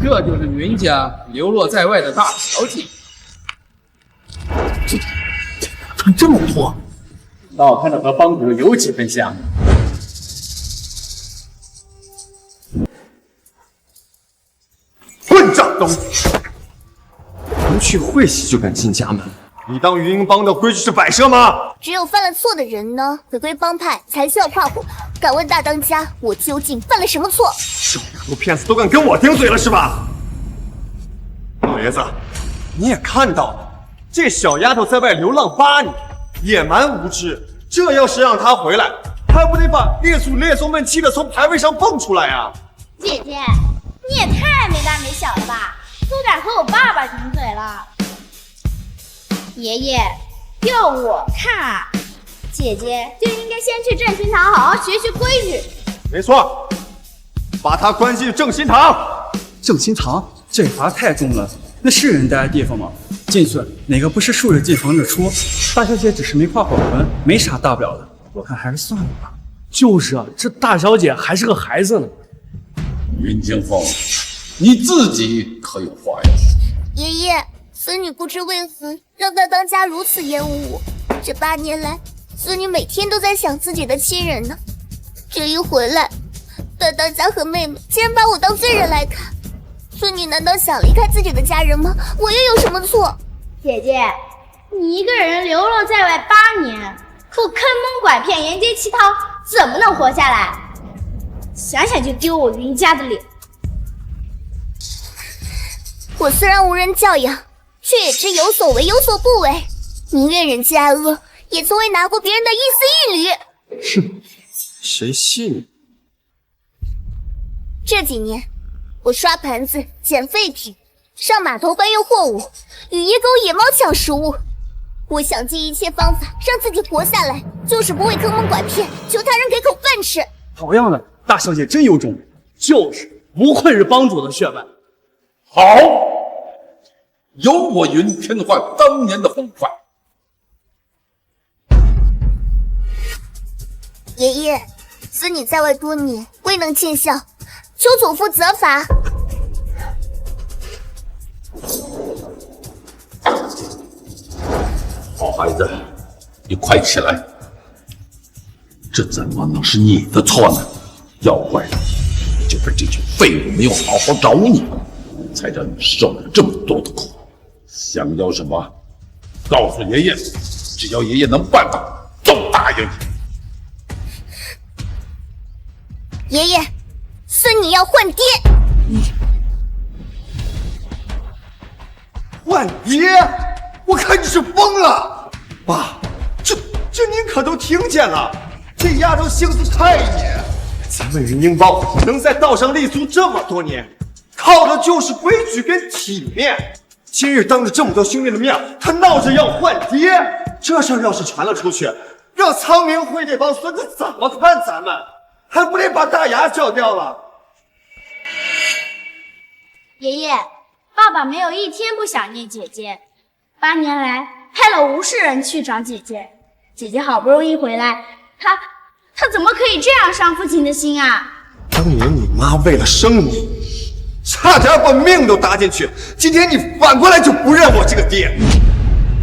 这就是云家流落在外的大小姐。穿这么破，倒看着和帮主有几分像。混账东西！不去会席就敢进家门，你当云鹰帮的规矩是摆设吗？只有犯了错的人呢，回归帮派才需要跨火。敢问大当家，我究竟犯了什么错？这两个骗子都敢跟我顶嘴了是吧？老爷子，你也看到了，这小丫头在外流浪8年，野蛮无知。这要是让她回来，还不得把列祖列宗们气得从牌位上蹦出来啊！姐姐，你也太没大没小了吧，都敢和我爸爸顶嘴了。爷爷，要我看啊，姐姐就应该先去正心堂好好学学规矩。没错，把她关进正心堂。正心堂这罚太重了，那是人待的地方吗？进去哪个不是竖着进横着出？大小姐只是没跨火盆，没啥大不了的，我看还是算了吧。就是啊，这大小姐还是个孩子呢。云清风，你自己可有话要说？爷爷，孙女不知为何让大当家如此厌恶我。这8年来，孙女每天都在想自己的亲人呢。这一回来，大当家和妹妹竟然把我当罪人来看。孙女难道想离开自己的家人吗？我又有什么错？姐姐，你一个人流落在外8年，不坑蒙拐骗、沿街乞讨，怎么能活下来？想想就丢我云家的脸。我虽然无人教养，却也知有所为有所不为，宁愿忍饥挨饿，也从未拿过别人的一丝一缕。哼，谁信你？这几年，我刷盘子、捡废品，上码头搬运货物，与野狗、野猫抢食物。我想尽一切方法让自己活下来，就是不会坑蒙拐骗，求他人给口饭吃。好样的，大小姐真有种，就是不愧是帮主的血脉。好，有我云天焕当年的风范。爷爷，孙女在外多年，未能尽孝，求祖父责罚。好孩子，你快起来！这怎么能是你的错呢？要怪你，就是这群废物没有好好找你，才让你受了这么多的苦。想要什么，告诉爷爷，只要爷爷能办到，都答应你。爷爷，孙女要换爹。换爹？我看你是疯了！爸，这您可都听见了？这丫头性子太野，咱们云鹰帮能在道上立足这么多年，靠的就是规矩跟体面。今日当着这么多兄弟的面，他闹着要换爹，这事儿要是传了出去，让苍明会这帮孙子怎么看咱们？还不得把大牙叫掉了？爷爷，爸爸没有一天不想念姐姐，8年来派了无数人去找姐姐，姐姐好不容易回来，他怎么可以这样伤父亲的心啊？当年你妈为了生你，差点把命都搭进去，今天你反过来就不认我这个爹，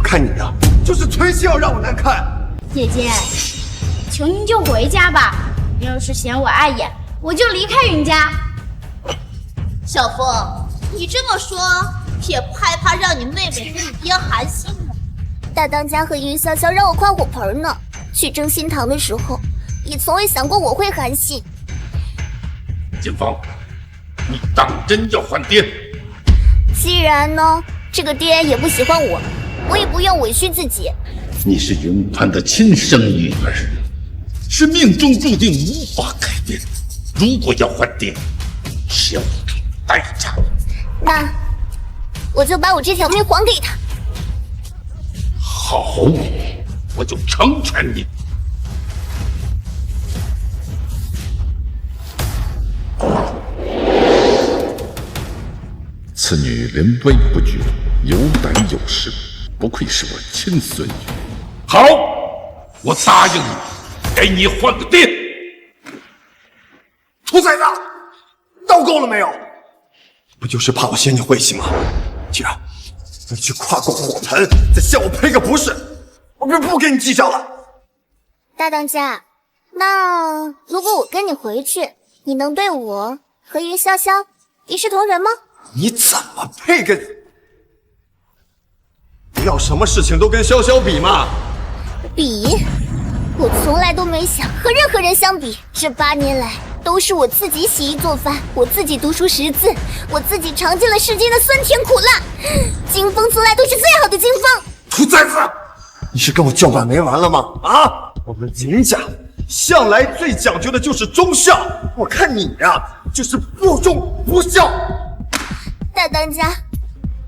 看你呀，就是存心要让我难看。姐姐，求您就回家吧，你要是嫌我碍眼，我就离开云家。小凤，你这么说，也不害怕让你妹妹和你爹寒心吗？大当家和云潇潇让我跨火盆呢，去争心堂的时候，也从未想过我会寒心。金芳，你当真要换爹？既然呢，这个爹也不喜欢我，我也不愿委屈自己。你是云团的亲生女儿，是命中注定无法改变。如果要换爹，是要付出代价。那我就把我这条命还给他。好，我就成全你。此女临危不惧，有胆有识，不愧是我亲孙女。好，我答应你，给你换个爹。兔崽子，闹够了没有？不就是怕我掀你晦气吗？既然你去跨过火盆，再向我赔个不是，我便不跟你计较了。大当家，那如果我跟你回去，你能对我和云潇潇一视同仁吗？你怎么配跟？不要什么事情都跟潇潇比嘛！比？我从来都没想和任何人相比。这8年来，都是我自己洗衣做饭，我自己读书识字，我自己尝尽了世间的酸甜苦辣。金风从来都是最好的金风。兔崽子，你是跟我叫板没完了吗？啊！我们林家向来最讲究的就是忠孝，我看你呀，就是不忠不孝。大当家，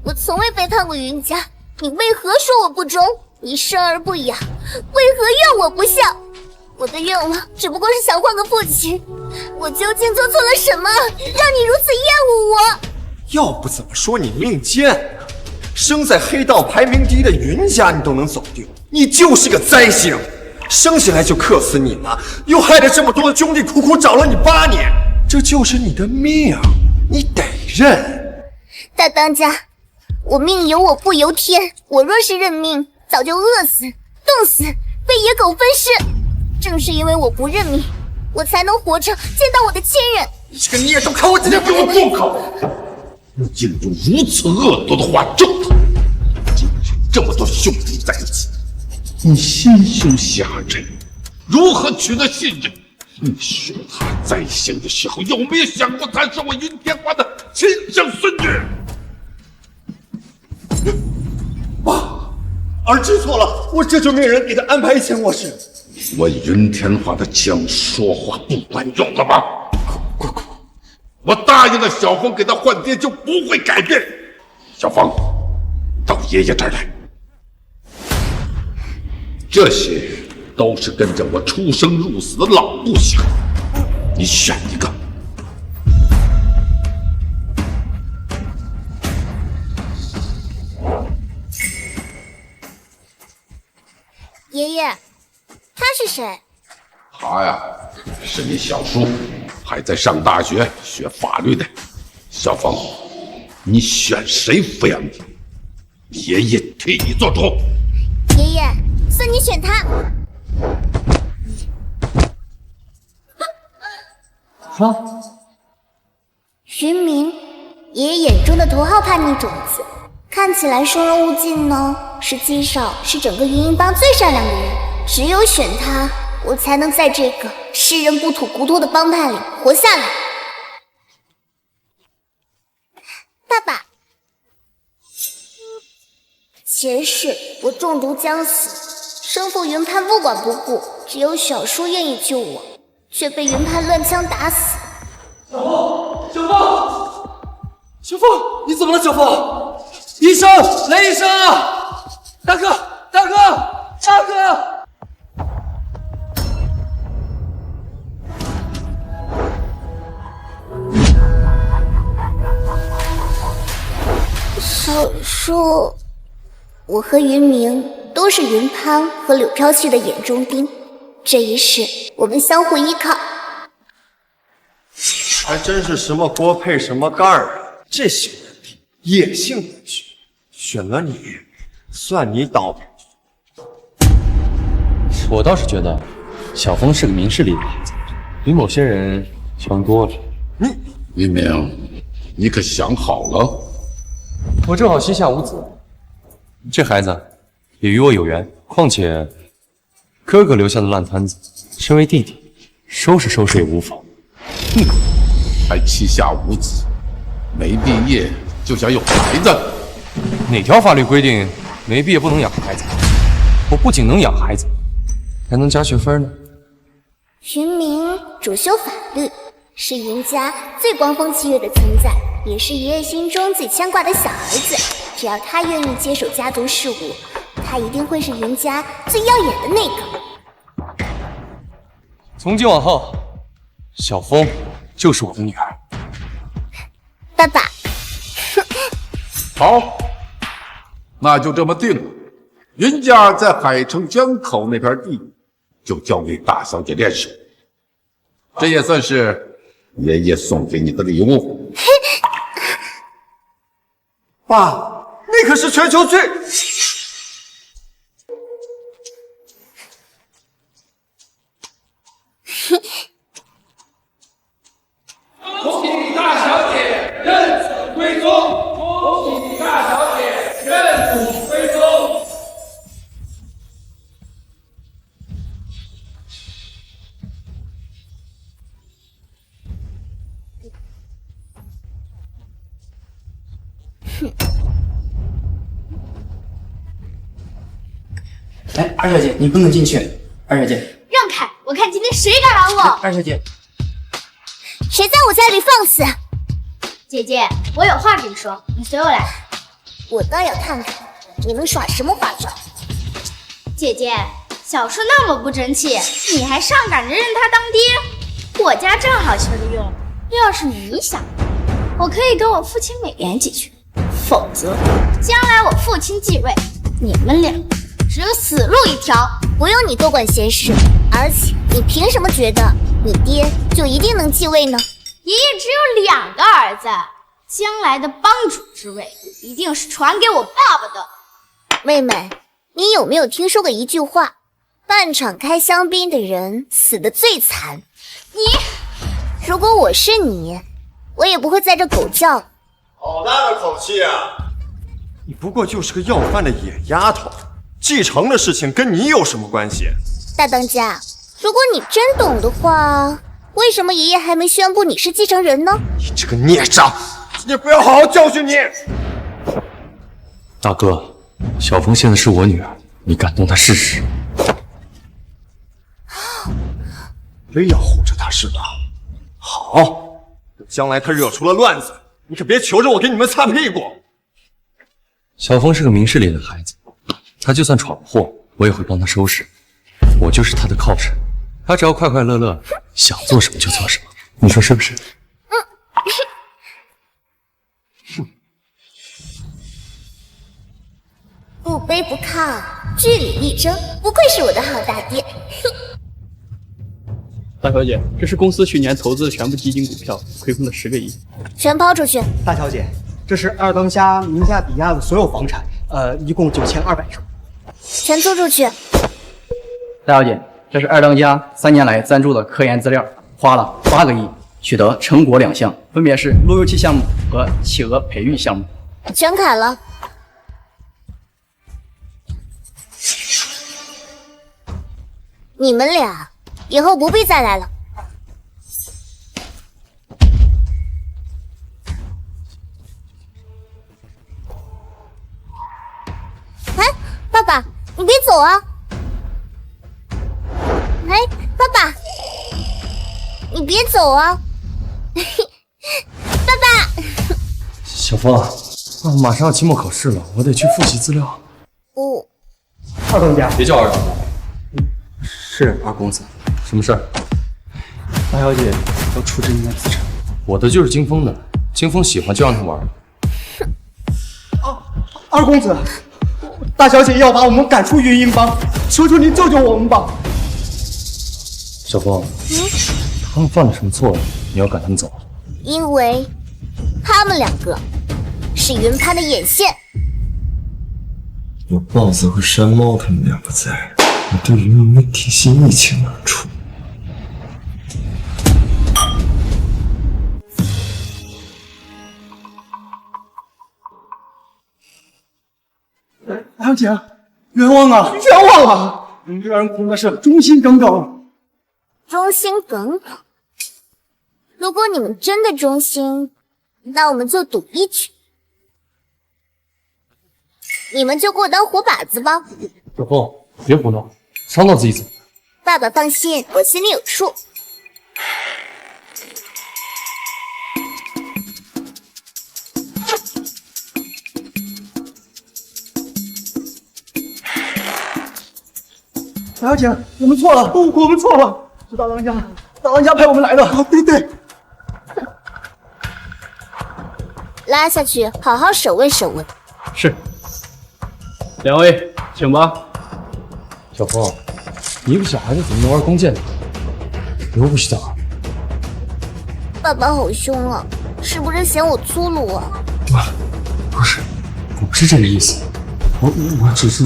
我从未背叛过云家，你为何说我不忠？你生而不养，为何怨我不孝？我的愿望只不过是想换个父亲，我究竟做错了什么，让你如此厌恶我？要不怎么说你命贱呢？生在黑道排名第一的云家你都能走丢，你就是个灾星！生下来就克死你了，又害得这么多的兄弟苦苦找了你8年，这就是你的命，你得认。大当家，我命由我不由天，我若是认命，早就饿死、冻死、被野狗分尸。正是因为我不认命，我才能活着见到我的亲人。你这个孽种，看我今天给我住口！你竟用如此恶毒的话咒他！今天这么多兄弟在一起，你心胸狭窄，如何取得信任？你说他在生的时候有没有想过他是我云天华的亲生孙女？爸，儿知错了，我这就命人给他安排一间卧室。我云天华的枪说话不管用了吗？我答应了小峰给他换爹，就不会改变。小峰，到爷爷这儿来。这些都是跟着我出生入死的老部下，你选一个。爷爷，他是谁？他呀，是你小叔，还在上大学学法律的。小峰，你选谁抚养你？爷爷替你做主。爷爷，算你选他。云明，爷爷眼中的头号叛逆种子，看起来生人勿近呢，实际上是整个云鹰帮最善良的人。只有选他，我才能在这个世人不吐骨头的帮派里活下来。爸爸，前世我中毒将死，生父云潘不管不顾，只有小叔愿意救我，却被云潘乱枪打死。小凤，你怎么了？小凤，医生，来医生啊！大哥，大哥，大哥！小叔，我和云明都是云潘和柳飘絮的眼中钉，这一世我们相互依靠。还真是什么锅配什么盖儿啊！这小人野性难驯，选了你，算你倒霉。我倒是觉得小峰是个明事理的孩子，比某些人强多了。云明，你可想好了？我正好膝下无子，这孩子也与我有缘。况且哥哥留下的烂摊子，身为弟弟，收拾收拾也无妨。还膝下无子，没毕业就想有孩子？哪条法律规定没毕业不能养孩子？我不仅能养孩子，还能加学分呢。云明主修法律，是云家最光风霁月的存在，也是爷爷心中最牵挂的小儿子。只要他愿意接手家族事务，他一定会是云家最耀眼的那个。从今往后，小峰就是我的女儿。爸爸，好，那就这么定了。云家在海城江口那片地，就交给大小姐练手。这也算是爷爷送给你的礼物。爸，那可是全球最……恭喜李大小姐认祖归宗！恭喜李大小姐认祖归宗！哎，二小姐，你不能进去。二小姐，让开！我看今天谁敢拦我！二小姐，谁在我家里放肆？姐姐，我有话跟你说，你随我来。我倒要看看你能耍什么花招。姐姐，小叔那么不争气，你还上赶着认他当爹？我家正好缺个用，要是你想，我可以跟我父亲美言几句，否则将来我父亲继位，你们俩只有死路一条。不用你多管闲事，而且你凭什么觉得你爹就一定能继位呢？爷爷只有2个儿子，将来的帮主之位一定是传给我爸爸的。妹妹，你有没有听说过一句话？半场开香槟的人死得最惨。如果我是你，我也不会在这狗叫。好大的口气啊！你不过就是个要饭的野丫头，继承的事情跟你有什么关系？大当家，如果你真懂的话，为什么爷爷还没宣布你是继承人呢？你这个孽障，今天不要好好教训你！大哥，小凤现在是我女儿，你敢动她试试？非要护着她是吧？好，将来她惹出了乱子，你可别求着我给你们擦屁股。小凤是个明事理的孩子，她就算闯祸，我也会帮她收拾。我就是她的靠山，她只要快快乐乐，想做什么就做什么，你说是不是？不卑不亢，据理力争，不愧是我的好大爹。大小姐，这是公司去年投资的全部基金股票，亏空了10个亿。全抛出去。大小姐，这是二当家名下抵押的所有房产，一共9200处。全租出去。大小姐，这是二当家3年来赞助的科研资料，花了8个亿，取得成果2项，分别是路由器项目和企鹅培育项目。全砍了。你们俩以后不必再来了。哎，爸爸，你别走啊！哎，爸爸，你别走啊！爸爸，小凤，马上要期末考试了，我得去复习资料。二当家，别叫二当家。是二公子。什么事儿？大小姐要出这一面资产。我的就是金峰的，金峰喜欢就让他玩。二公子，大小姐要把我们赶出云鹰帮，求求您救救我们吧！小凤，他们犯了什么错？你要赶他们走？因为他们2个是云攀的眼线。有豹子和山猫他们俩不在，我对云龙的体系一清二楚。大小姐，冤枉啊！冤枉啊！你这人真的是忠心耿耿。忠心耿耿。如果你们真的忠心，那我们就赌一局。你们就给我当活靶子吧。小凤，别胡闹，伤到自己怎么办？爸爸放心，我心里有数。大小姐，我们错了，我们错了，是大当家派我们来的。对。拉下去，好好审问审问。是。2位，请吧。小凤，你一个小孩子怎么能玩弓箭呢？以后不许打。爸爸好凶啊，是不是嫌我粗鲁啊？不是，我不是这个意思，我只是……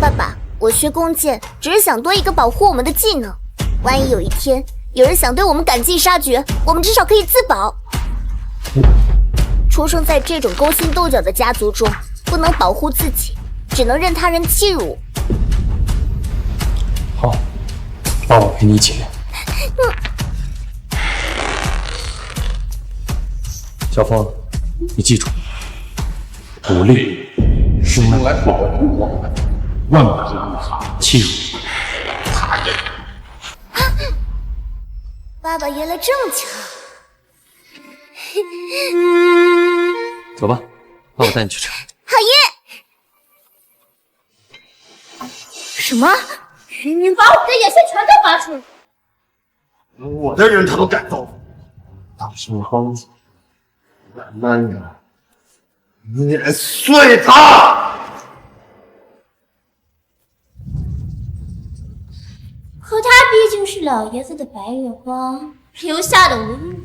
爸爸，我学弓箭只是想多一个保护我们的技能，万一有一天有人想对我们赶尽杀绝，我们至少可以自保。出生在这种勾心斗角的家族中，不能保护自己，只能任他人欺辱。好，爸，我陪你一起练。小峰，你记住，武力是用来保护我们，万不能欺辱他人。爸爸原来这么强。走吧，爸，我带你去吃。好耶！什么？云云把我的眼线全都拔出来！我的人他都敢动，当时方子，慢慢的碾碎他。可他毕竟是老爷子的白月光留下的唯一。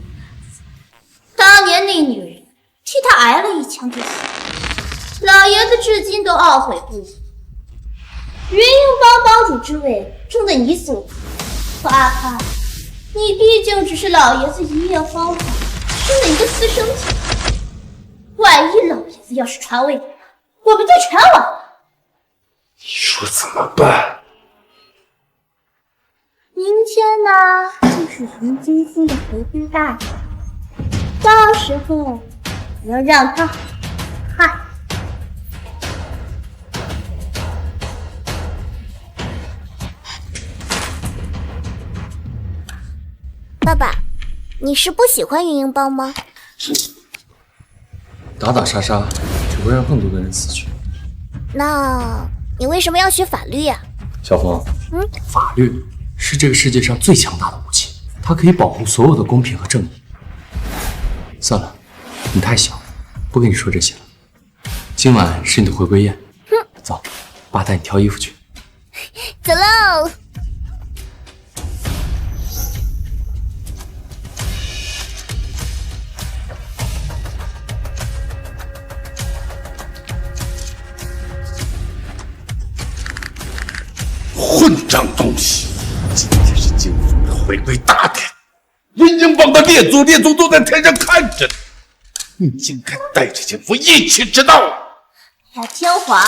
当年那女人替他挨了一枪就死，老爷子至今都懊悔不已。云英帮帮主之位正在你手中，可阿卡，你毕竟只是老爷子一夜荒唐生的一个私生子，万一老爷子要是传位给他，我们就全完了。你说怎么办？明天呢，就是云金夫的回归大典，到时候我要让他看。爸爸，你是不喜欢云英帮吗？打打杀杀只会让更多的人死去。那你为什么要学法律呀？小峰，法律是这个世界上最强大的武器，它可以保护所有的公平和正义。算了，你太小，不跟你说这些了。今晚是你的回归宴，走，爸带你挑衣服去。走喽！混账东西！今天是金峰的回归大典，云英帮的列祖都在台上看着你，你应该带着金峰一起知道。呀，天华，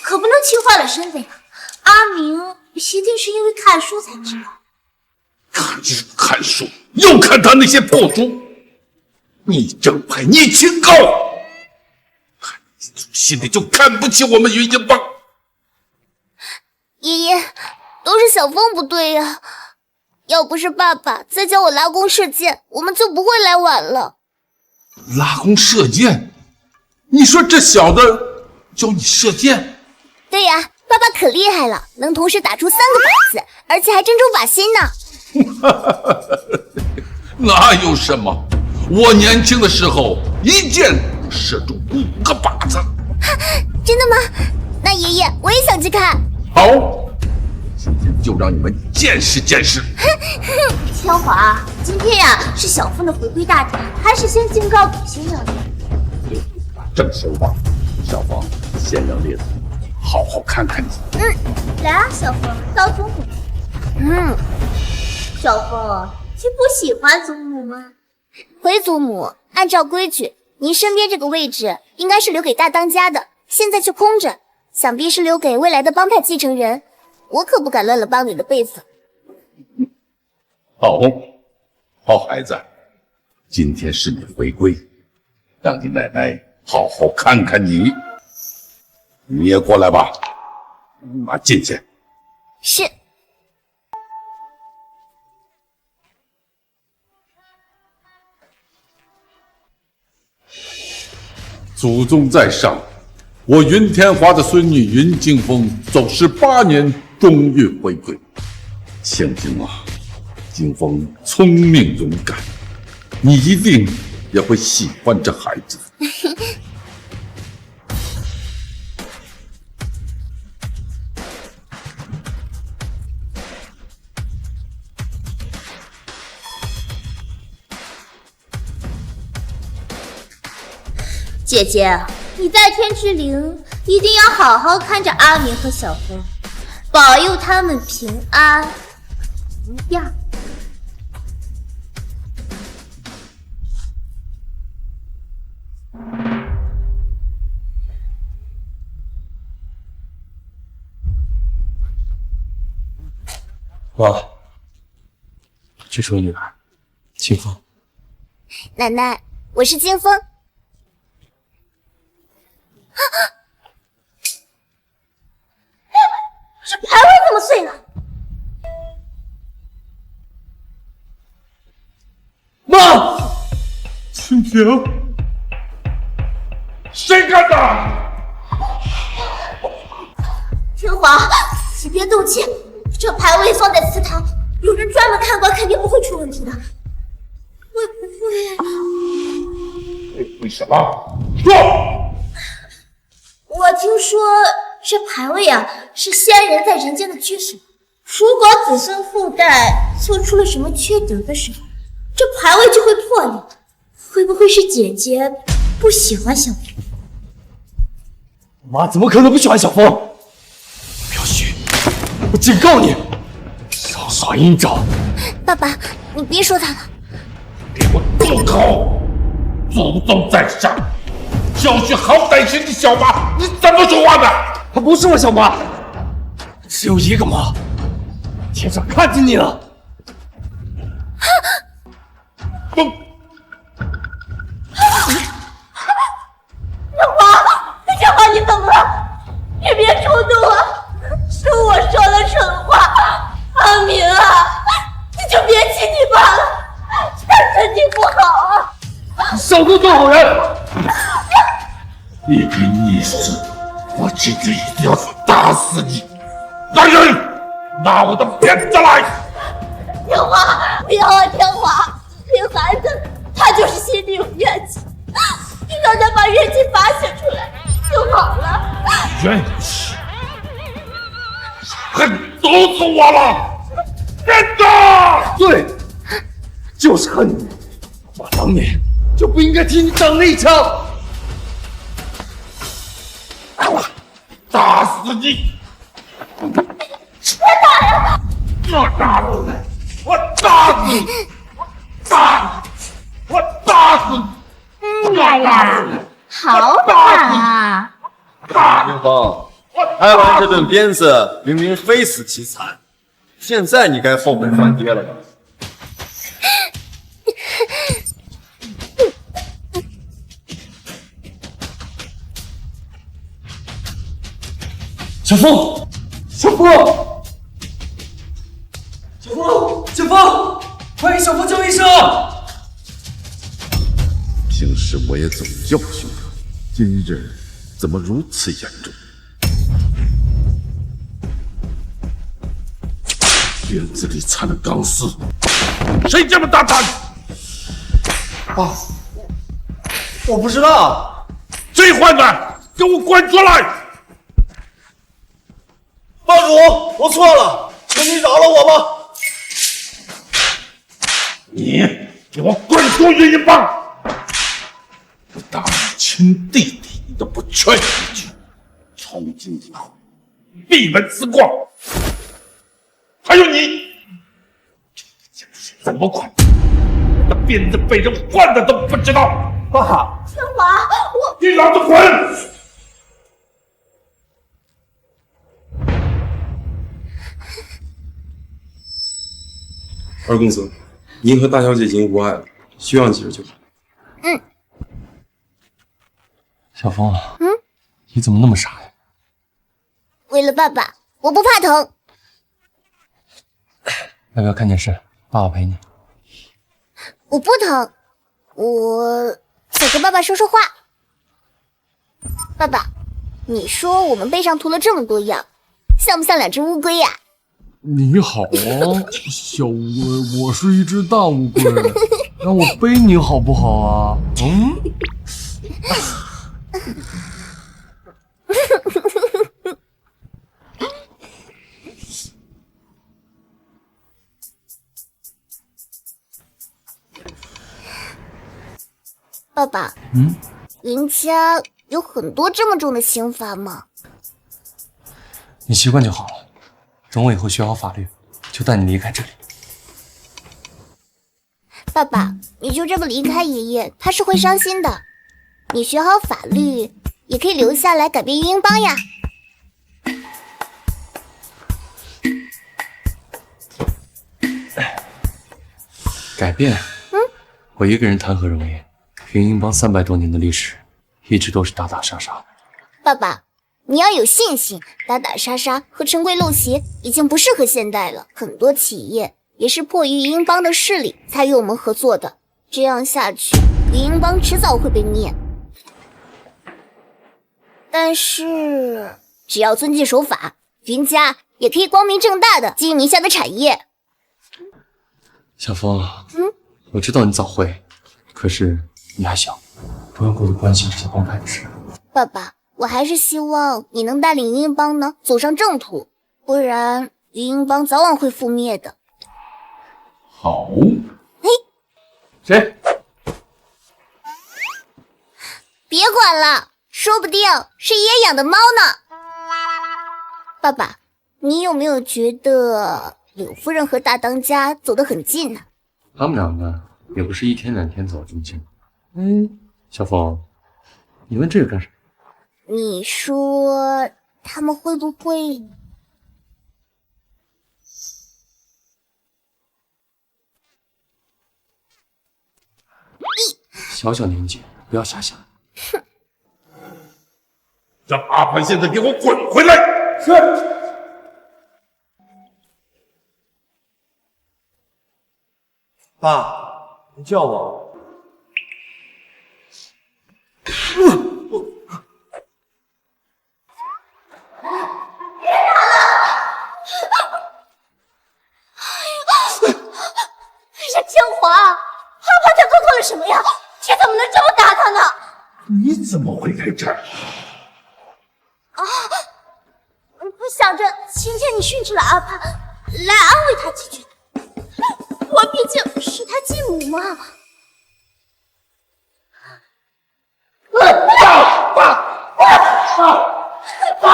可不能气坏了身子呀！阿明一定是因为看书才知道。看书，又看他那些破书，你正派，你清高，你从心里就看不起我们云英帮。爷爷，都是小峰不对呀！要不是爸爸在教我拉弓射箭，我们就不会来晚了。拉弓射箭？你说这小子教你射箭？对呀，爸爸可厉害了，能同时打出3个靶子，而且还正中靶心呢。那有什么？我年轻的时候一箭射中5个靶子。真的吗？那爷爷，我也想去看。好，今天就让你们见识见识。天华，今天呀是小峰的回归大典，还是先敬告祖先要紧。把正事忘了，小峰，先让列祖好好看看你。来啊，小峰，当祖母。小峰，你不喜欢祖母吗？回祖母，按照规矩，您身边这个位置应该是留给大当家的，现在却空着，想必是留给未来的帮派继承人。我可不敢乱了帮里的辈分。好孩子，今天是你回归，让你奶奶好好看看你。你也过来吧，妈进去。是。祖宗在上，我云天华的孙女云惊风走18年，终于回归。庆幸啊，惊风聪明勇敢，你一定也会喜欢这孩子。姐姐，你在天之灵一定要好好看着阿明和小风，保佑他们平安无恙。妈，这是我女儿，清风。奶奶，我是金风。这牌位怎么碎了？妈，清平，谁干的？天华，你别动气，这牌位放在祠堂，有人专门看过，肯定不会出问题的。会不会？为什么？说！我听说这牌位啊，是仙人在人间的居所。如果子孙后代做出了什么缺德的事，这牌位就会破裂。会不会是姐姐不喜欢小风？妈怎么可能不喜欢小风？不要虚，我警告你，少耍阴招！爸爸，你别说他了。给我住口！祖宗在上，教训好歹心的小妈，你怎么说话的？她不是我小妈，只有一个妈，天上看见你了。不，天华，你怎么了？你别冲动啊！是我说了蠢话，阿明啊，你就别气你爸了，他身体不好啊。少给我做好人！你个逆子，我今天一定要打死你！来人，拿我的鞭子来！天华，不要啊，天华，这孩子他就是心里有怨气，你让他把怨气发泄出来就好了。怨气，恨毒死我了！真的！对，就是恨你，我当年就不应该替你挡那一枪。打死你！别打呀！我打死你！我打死你！打！我打死你！呀呀，好打啊！清风，挨完这顿鞭子，明明非死即残，现在你该后悔翻爹了吧？小风，小风，小风，小风，快给小风叫一声！平时我也总教训他，今日怎么如此严重？院子里藏了钢丝，谁这么大胆？爸，我不知道。这坏蛋，给我滚出来！帮主，我错了，求你饶了我吧。你给我滚出云云帮！我当你亲弟弟，你都不劝一句，从今以后闭门思过。还有你，这怎么管？我的鞭子被人换了都不知道。爸，天华，你老子滚！二公子，您和大小姐已经无碍了，需要你及时就好。小风啊，你怎么那么傻呀？为了爸爸，我不怕疼。要不要看电视？爸爸陪你。我不疼，我想跟爸爸说说话。爸爸，你说我们背上涂了这么多样，像不像两只乌龟呀？你好啊，小乌龟，我是一只大乌龟，让我背你好不好啊？爸爸，人家有很多这么重的刑罚吗？你习惯就好了。等我以后学好法律，就带你离开这里。爸爸，你就这么离开爷爷，他是会伤心的。你学好法律，也可以留下来改变英邦呀。改变？我一个人谈何容易？云英邦300多年的历史，一直都是打打杀杀。爸爸，你要有信心，打打杀杀和陈规陋习已经不适合现代了。很多企业也是迫于英邦的势力才与我们合作的，这样下去，云英邦迟早会被灭。但是只要遵纪守法，云家也可以光明正大的经营名下的产业。小风，我知道你早会，可是你还小，不用过度关心这些帮派的事。爸爸，我还是希望你能带领云英邦呢走上正途，不然云英邦早晚会覆灭的。好。嘿，谁？别管了，说不定是爷爷养的猫呢。爸爸，你有没有觉得柳夫人和大当家走得很近呢？他们两个也不是1天2天走这么近。小风，你问这个干啥？你说他们会不会？小小年纪，不要瞎想。哼！让阿潘现在给我滚回来！是。爸，你叫我。是天华，阿潘他做错了什么呀？你怎么能这么打他呢？你怎么会在这儿？不想着今天你训斥了阿潘，来安慰他几句。我毕竟是他继母嘛。爸，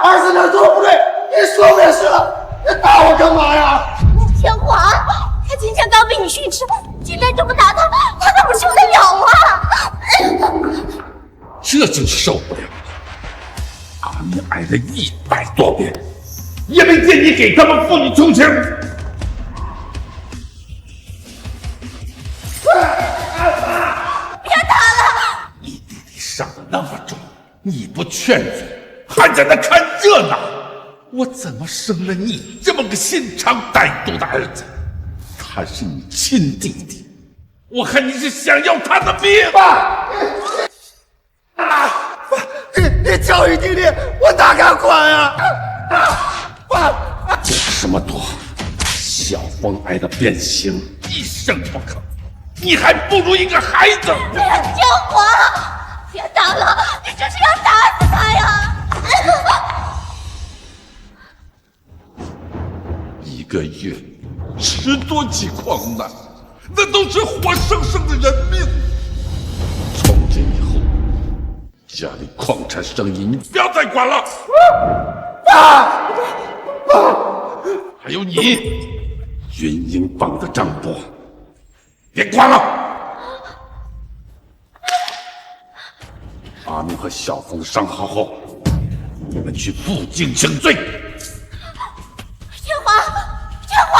儿子哪做不对？你说我也是了，你打我干嘛呀？天华，他今天刚被你训斥，今天这么打他，他怎么受得了啊？这就是受不了了。阿明挨了100多遍，也没见你给他们父女同情。别打了！你弟弟伤得那么重，你不劝阻，还在那看热闹，我怎么生了你这么个心肠歹毒的儿子？他是你亲弟弟，我看你是想要他的命。爸，你教育弟弟，我哪敢管呀？爸，懂什么多？小风挨的鞭刑一声不吭，你还不如一个孩子。天华，别打了，你这是要打死他呀！1个月10多起矿难，那都是活生生的人命。从今以后，家里矿产生意你不要再管了。爸，还有你，云英邦的张伯，别管了。阿明和小风伤好后，你们去负荆请罪。天华，天华！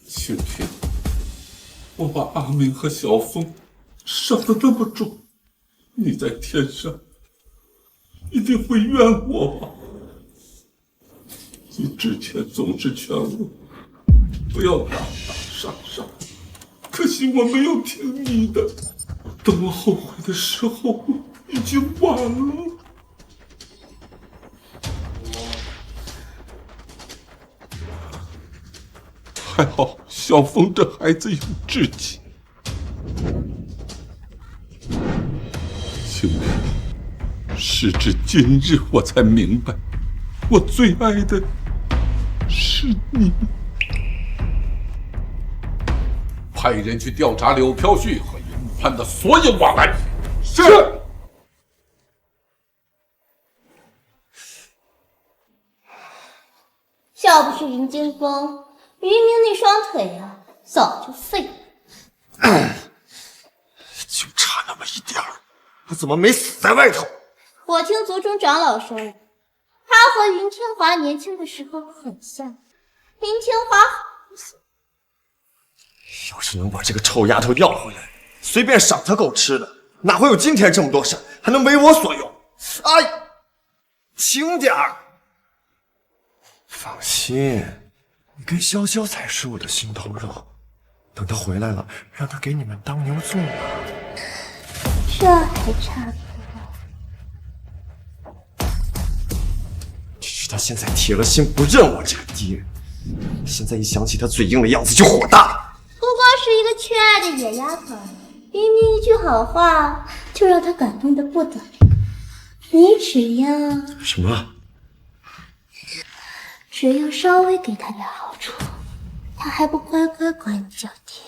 晴天，我把阿明和小风伤得那么重，你在天上一定会怨我吧？你之前总是劝我不要打打杀杀，可惜我没有听你的。等我后悔的时候，已经晚了。还好小风这孩子有志气。晴天，时至今日，我才明白，我最爱的是你。派人去调查柳飘絮和云潘的所有往来。是。要不是云惊风，于明那双腿啊，早就废了。就差那么一点儿，他怎么没死在外头？我听族中长老说，他和云天华年轻的时候很像。云天华好死，要是能把这个臭丫头要回来，随便赏她狗吃的，哪会有今天这么多事，还能为我所用？哎，轻点儿。放心，你跟潇潇才是我的心头肉。等他回来了，让他给你们当牛做马。这还差不多。只是他现在铁了心不认我这个爹，现在一想起他嘴硬的样子就火大。不光是一个缺爱的野丫头，明明一句好话就让他感动的不得了。你只要什么？只要稍微给他点好处，他还不乖乖管你叫爹？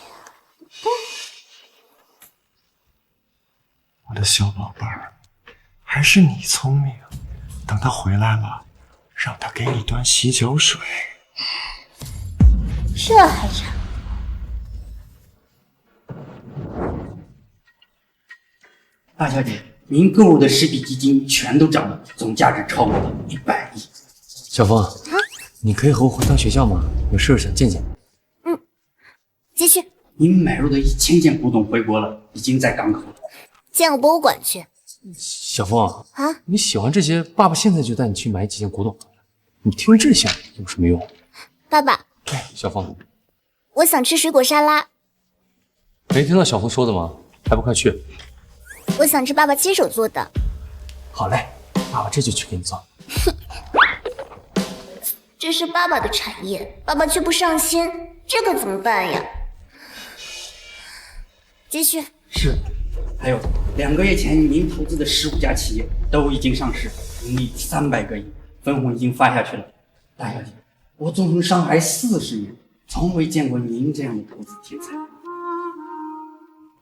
我的小宝贝儿，还是你聪明。等他回来了，让他给你端洗脚水。这还差不多。大小姐，您购入的实体基金全都涨了，总价值超过了100亿。小峰，你可以和我回趟学校吗？有事想见见你。继续。您买入的1000件古董回国了，已经在港口了。建个博物馆去。小峰你喜欢这些，爸爸现在就带你去买几件古董回来。你听这些有什么用？爸爸，小峰，我想吃水果沙拉。没听到小峰说的吗？还不快去！我想吃爸爸亲手做的。好嘞，爸爸这就去给你做。这是爸爸的产业，爸爸却不上心，这可怎么办呀？继续。是，还有2个月前您投资的15家企业都已经上市，盈利300个亿，分红已经发下去了。大小姐，我纵横上海40年，从未见过您这样的投资天才。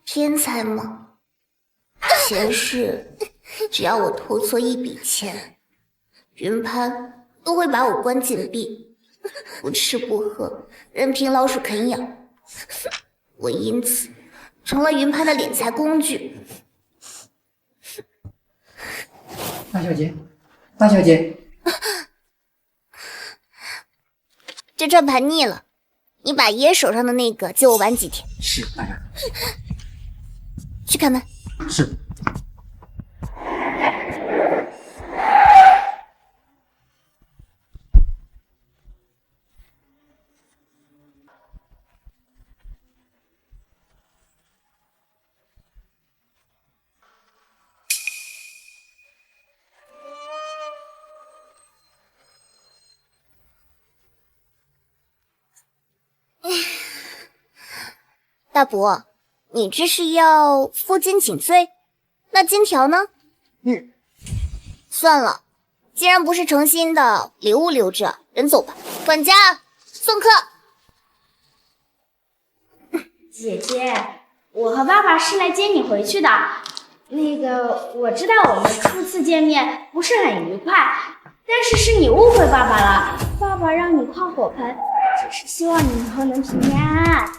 天才吗？前世只要我投错一笔钱，云潘都会把我关禁闭，不吃不喝，任凭老鼠啃咬。我因此成了云潘的敛财工具。大小姐，大小姐，这转盘腻了，你把爷爷手上的那个借我玩几天。是，大小姐。去开门。是。大伯，你这是要负荆请罪？那金条呢？算了，既然不是诚心的，留物留着，人走吧。管家，送客。姐姐，我和爸爸是来接你回去的。那个，我知道我们初次见面不是很愉快，但是是你误会爸爸了。爸爸让你跨火盆，只是希望你以后能平平安安。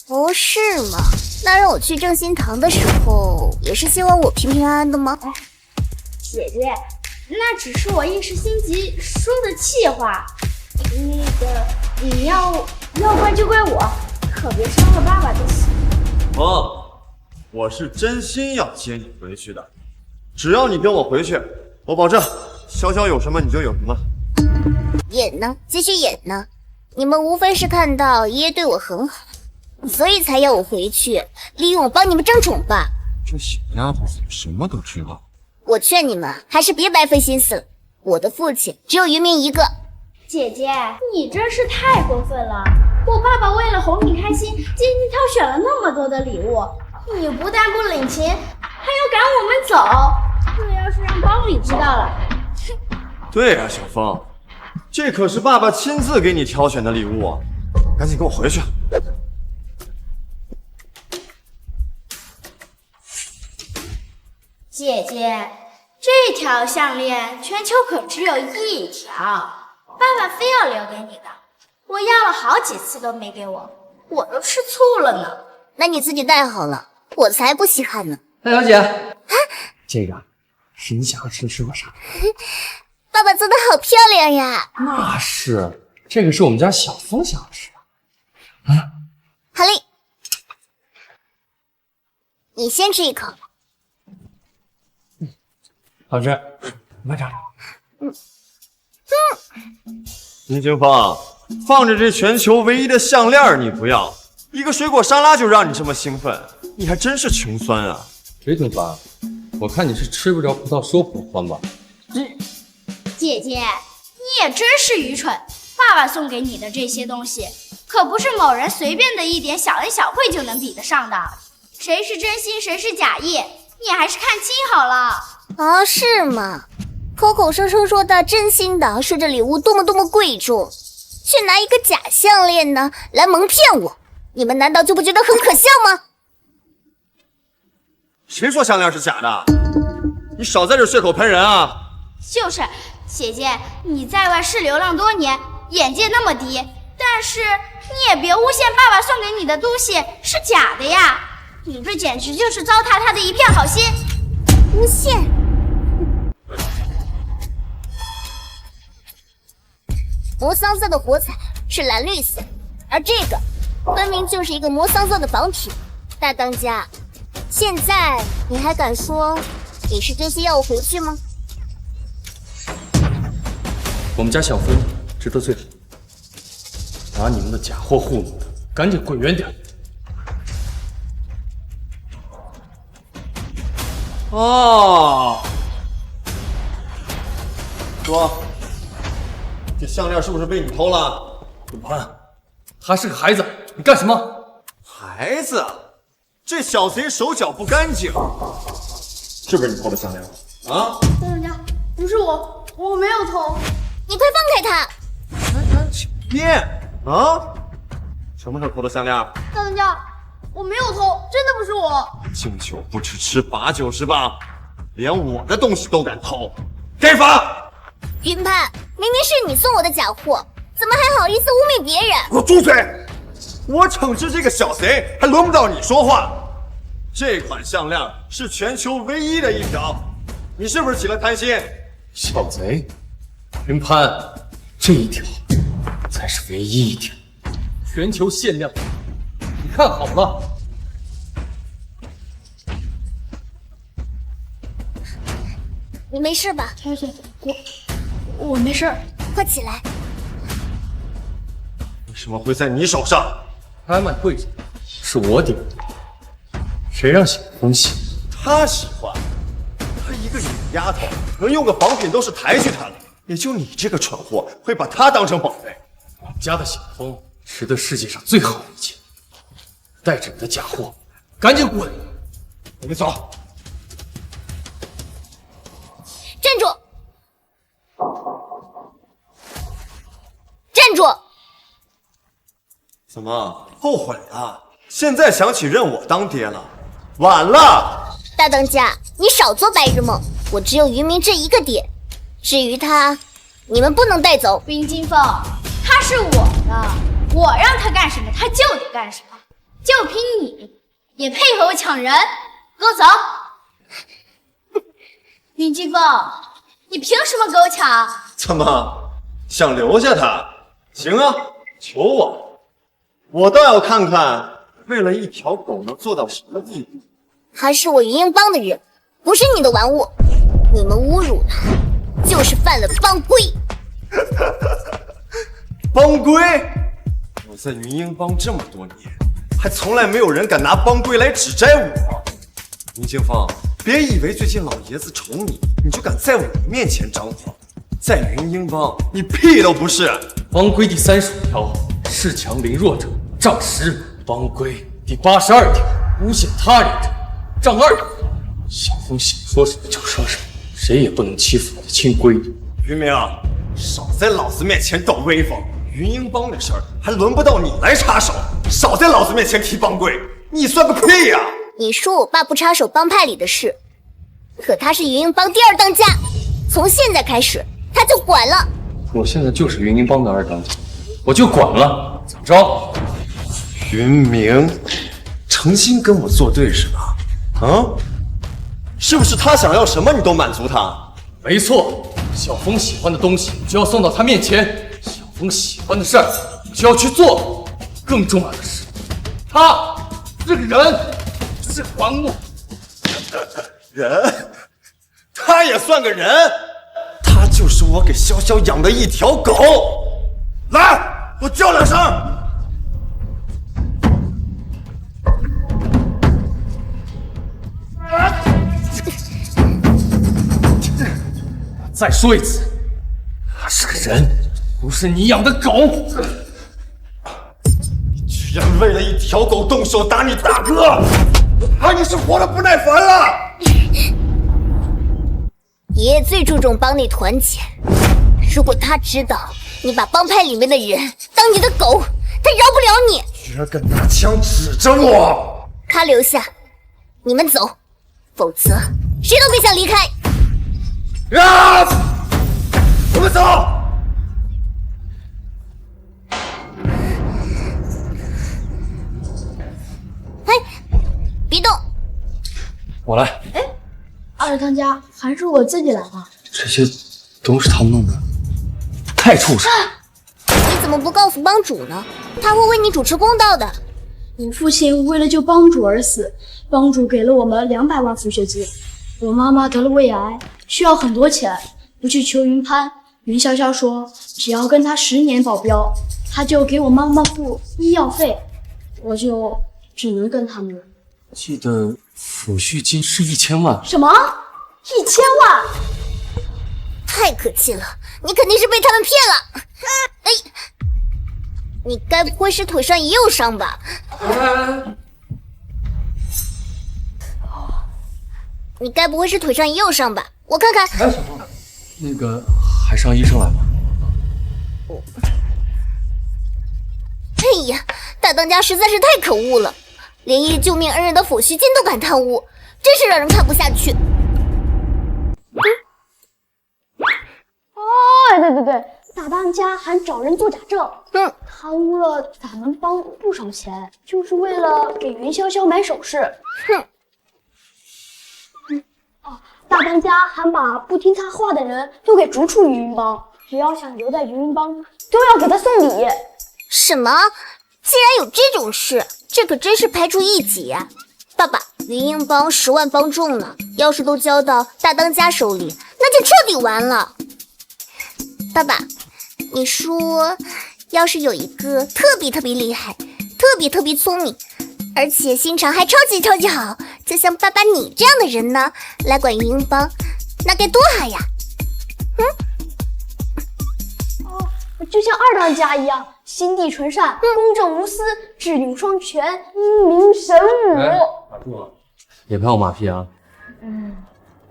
不是吗？那让我去正心堂的时候，也是希望我平平安安的吗？姐姐，那只是我一时心急说的气话。那个，你要怪就怪我，可别伤了爸爸的心。我是真心要接你回去的，只要你跟我回去，我保证潇潇有什么你就有什么。演呢，继续演呢。你们无非是看到爷爷对我很好，所以才要我回去，利用我帮你们争宠吧。这小丫头怎么什么都知道？我劝你们还是别白费心思了。我的父亲只有云明一个。姐姐，你真是太过分了！我爸爸为了哄你开心，精心挑选了那么多的礼物，你不但不领情，还要赶我们走。这要是让保比知道了。对呀，小峰，这可是爸爸亲自给你挑选的礼物，赶紧跟我回去。姐姐，这条项链全球可只有一条，爸爸非要留给你的，我要了好几次都没给我，我都吃醋了呢。那你自己戴好了，我才不稀罕呢。大小姐，这个是你想要吃的水果沙。爸爸做的好漂亮呀！那是，这个是我们家小峰想要吃的。啊，好嘞，你先吃一口。好吃，慢尝。林清风，放着这全球唯一的项链你不要，一个水果沙拉就让你这么兴奋，你还真是穷酸啊！谁穷酸？我看你是吃不着葡萄说葡萄酸吧？姐姐，你也真是愚蠢！爸爸送给你的这些东西，可不是某人随便的一点小恩小惠就能比得上的。谁是真心，谁是假意，你还是看清好了。啊，是吗？口口声声说的真心的，说这礼物多么贵重，却拿一个假项链呢来蒙骗我，你们难道就不觉得很可笑吗？谁说项链是假的？你少在这血口喷人啊！就是，姐姐，你在外是流浪多年，眼界那么低，但是你也别诬陷爸爸送给你的东西是假的呀！你这简直就是糟蹋他的一片好心。诬陷？魔桑色的火彩是蓝绿色，而这个分明就是一个魔桑色的仿品。大当家，现在你还敢说你是真心要我回去吗？我们家小峰值得最好，拿你们的假货糊弄的，赶紧滚远点！哦，说，这项链是不是被你偷了？滚盘，他是个孩子，你干什么？孩子，这小贼手脚不干净，是不是你偷的项链？啊？大当家，不是我没有偷。你快放开他！别啊！什么时候偷的项链？大当家，我没有偷，真的不是我。敬酒不吃吃罚酒是吧？连我的东西都敢偷，该罚！云潘，明明是你送我的假货，怎么还好意思污蔑别人？给我住嘴！我惩治这个小贼，还轮不到你说话。这款项链是全球唯一的一条，你是不是起了贪心？小贼，云潘，这一条才是唯一一条，全球限量，你看好了。你没事吧？我没事。快起来！为什么会在你手上？拍卖会上是我顶的，谁让小峰喜欢？他喜欢，他一个野丫头，能用个仿品都是抬举他了。也就你这个蠢货，会把他当成宝贝。我们家的小峰值得世界上最好的一切，带着你的假货，赶紧滚！你们走。站住！站住！怎么后悔了？现在想起认我当爹了？晚了！大当家，你少做白日梦。我只有云明这一个爹，至于他，你们不能带走。云金凤，他是我的，我让他干什么他就得干什么，就凭你也配和我抢人？给我走！云金凤，你凭什么给我抢？怎么想留下他？行啊，求我，我倒要看看，为了一条狗能做到什么地步。他是我云英帮的人，不是你的玩物。你们侮辱他，就是犯了帮规。帮规？我在云英帮这么多年，还从来没有人敢拿帮规来指摘我。林清风，别以为最近老爷子宠你，你就敢在我面前张狂。在云英帮，你屁都不是。帮规第35条，恃强凌弱者杖10；帮规第82条，诬陷他人者杖2。小峰想说什么就说什么，谁也不能欺负我的亲闺女。云明，少在老子面前抖威风！云英帮的事儿还轮不到你来插手，少在老子面前提帮规，你算个屁呀！你说我爸不插手帮派里的事，可他是云英帮第2当家，从现在开始他就管了。我现在就是云英帮的2当家，我就管了，怎么着？云明，诚心跟我作对是吧？啊？是不是他想要什么你都满足他？没错，小峰喜欢的东西就要送到他面前，小峰喜欢的事儿就要去做。更重要的是，他是个人，是玩物。人？他也算个人？他就是我给潇潇养的一条狗。来，我叫2声。再说一次，他是个人，不是你养的狗。居然为了一条狗动手打你大哥，我怕你是活得不耐烦了。爷爷最注重帮内团结，如果他知道你把帮派里面的人当你的狗，他饶不了你。居然敢拿枪指着我！他留下，你们走，否则谁都别想离开。啊！我们走。哎，别动！我来。2当家，还是我自己来吧。这些都是他们弄的，太畜生！你怎么不告诉帮主呢？他会为你主持公道的。我父亲为了救帮主而死，帮主给了我们200万抚恤金。我妈妈得了胃癌，需要很多钱。不去求云潘，云潇潇说只要跟他10年保镖，他就给我妈妈付医药费，我就只能跟他们了。记得抚恤金是1000万。什么？1000万？太可气了！你肯定是被他们骗了。哎，你该不会是腿上也有伤吧？你该不会是腿上也有伤吧？我看看。哎，小凤，那个还是让医生来吧。哎呀，大当家实在是太可恶了，连一救命恩人的抚恤金都敢贪污，真是让人看不下去。哦，对，大当家还找人做假证，贪污了咱们帮不少钱，就是为了给云潇潇买首饰。大当家还把不听他话的人都给逐出云帮，只要想留在云帮，都要给他送礼。什么？竟然有这种事，这可真是排除异己啊！爸爸，云英帮10万帮众呢，要是都交到大当家手里，那就彻底完了。爸爸，你说，要是有一个特别厉害、特别聪明，而且心肠还超级好，就像爸爸你这样的人呢，来管云英帮，那该多好呀！就像2当家一样，心地纯善，公正无私，智勇双全，英明神武。打住了，别拍我马屁啊！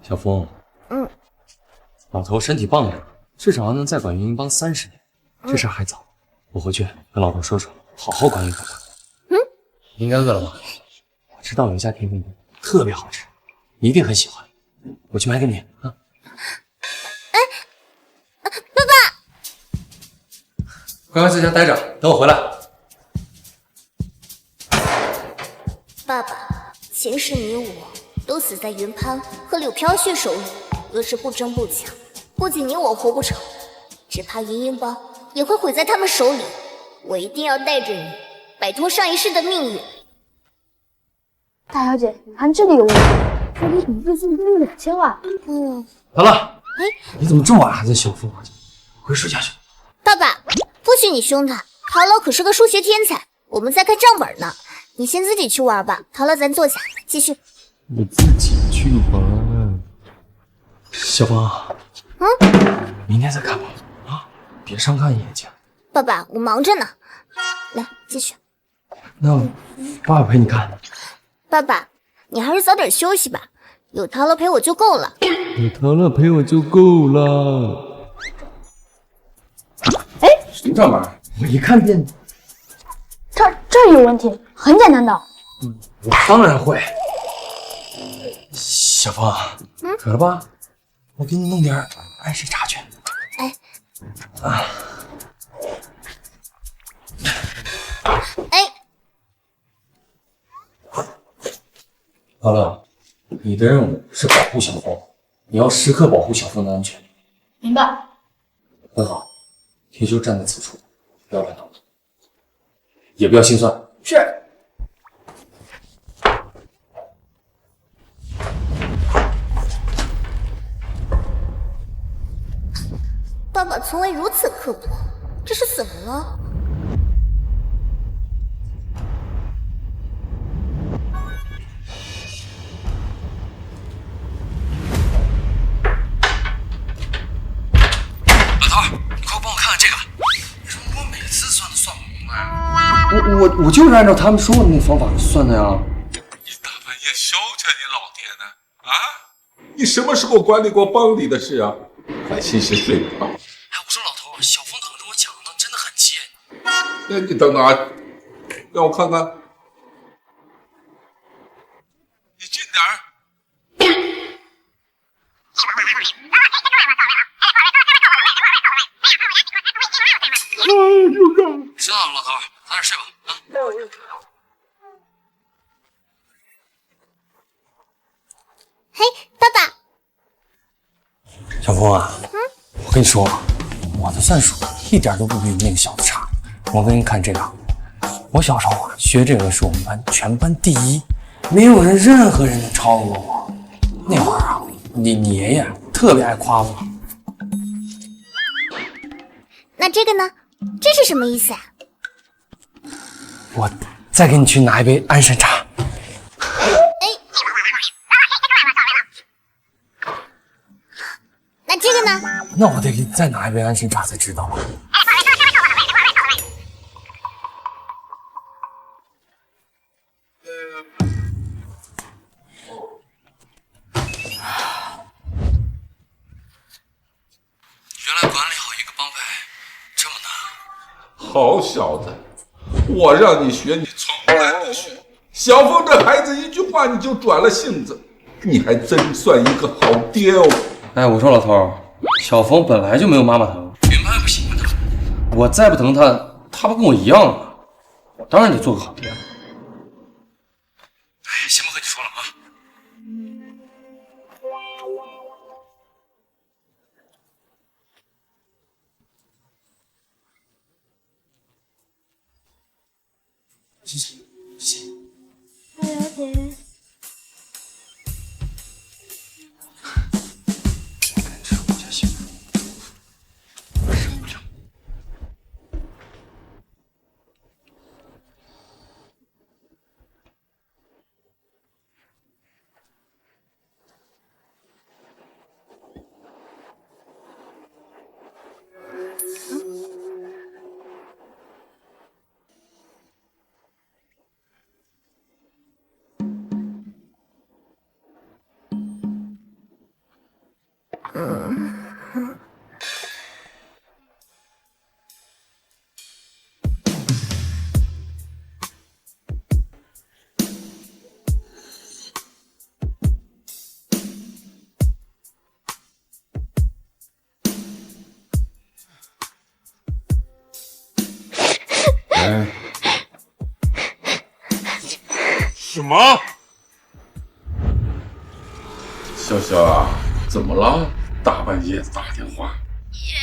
小峰，老头身体棒着，至少还能再管云英帮30年，这事儿还早。我回去跟老头说说，好好管理管他。你应该饿了吧？我知道有一家甜品店特别好吃，你一定很喜欢，我去买给你啊。爸爸，乖乖在家待着，等我回来。爸爸，前世你我都死在云潘和柳飘絮手里，若是不争不抢，不仅你我活不成，只怕云英帮也会毁在他们手里。我一定要带着你摆脱上一世的命运。大小姐，你看这里有问题，这里总共送了2000万。好了，你怎么这么晚还在修复啊？回睡觉去。爸爸，不许你凶他，陶老可是个数学天才，我们在看账本呢。你先自己去玩吧，陶老咱坐下继续。我自己去玩。小峰，明天再看吧，啊，别伤看眼睛。爸爸，我忙着呢。来，继续。那爸爸陪你看。爸爸，你还是早点休息吧。有陶乐陪我就够了。有陶乐陪我就够了。哎，什么账本？我一看见这有问题，很简单的。我当然会。小峰，渴了吧？我给你弄点爱谁茶去。哎，啊，哎，陶乐，你的任务是保护小峰，你要时刻保护小峰的安全。明白。很好，你就站在此处，不要乱动，也不要心酸。是。爸爸从未如此刻薄，这是怎么了？老头，你快帮我看看这个。为什么我每次算都算不明白？我就是按照他们说的那个方法算的呀。你大半夜消遣你老爹呢？啊？你什么时候管理过帮里的事啊？快洗洗睡吧。哎，我说老头，小峰等着我讲呢，真的很急。那你等等啊，让我看看。你近点儿。知道了，老头，早点睡吧。啊。嘿，爸爸。小峰啊，我跟你说，我的算术一点都不比你那个小子差。我给你看这个，我小时候啊学这个是我们班全班第一，没有任何人能超过我。那会儿啊，你爷爷特别爱夸我。那这个呢？这是什么意思啊？我再给你去拿一杯安神茶。那这个呢？那我得给你再拿一杯安神茶才知道吧。原来管理好一个帮派这么难。好小子，我让你学，你从来不学。小峰这孩子一句话你就转了性子，你还真算一个好爹哦。哎，我说老头，小峰本来就没有妈妈疼，原本不喜欢他，我再不疼他，他不跟我一样吗？我当然得做个好爹。哎，先不和你说了啊。什么？潇潇啊，怎么了？大半夜打电话。爷爷，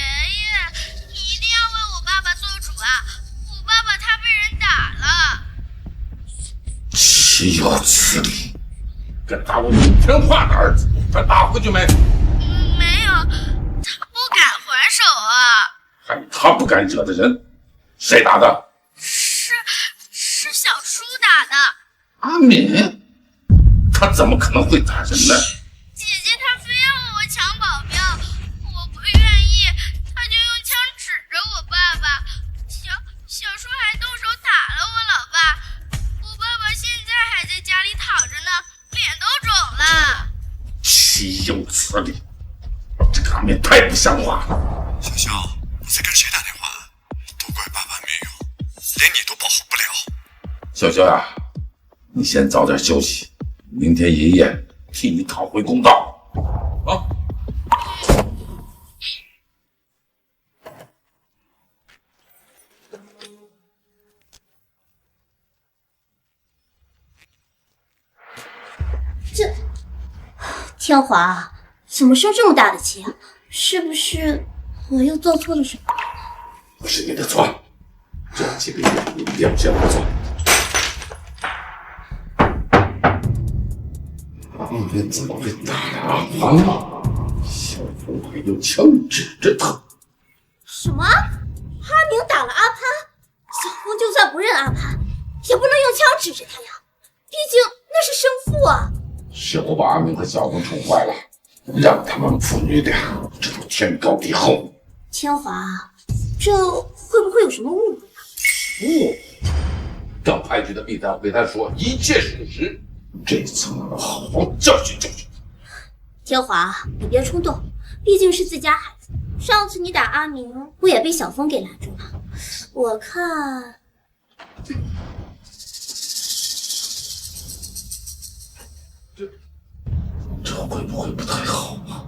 你一定要为我爸爸做主啊！我爸爸他被人打了。岂有此理！这大我不听话的儿子，他打回去没？没有，他不敢还手啊。还他不敢惹的人，谁打的？是小叔打的。阿敏，他怎么可能会打人呢？姐姐她非要我抢保镖，我不愿意，她就用枪指着我爸爸。小叔还动手打了我老爸，我爸爸现在还在家里躺着呢，脸都肿了。场面太不像话了。小肖，你在跟谁打电话？都怪爸爸没用，连你都保护不了。小肖呀，你先早点休息，明天爷爷替你讨回公道。啊！天华，怎么生这么大的气啊？是不是我又做错了什么？不是你的错，这几个月你表现不错。你怎么会打了阿华呢？小峰还用枪指着他。什么？阿明打了阿潘？小峰就算不认阿潘，也不能用枪指着他呀，毕竟那是生父啊。是我把阿明和小峰宠坏了，让他们父女俩这都天高地厚。天华，这会不会有什么误会啊？让派去的密探对他说一切属实，这次我们好好教训教训。天华，你别冲动，毕竟是自家孩子。上次你打阿明，不也被小峰给拦住了？我看，这会不会不太好啊？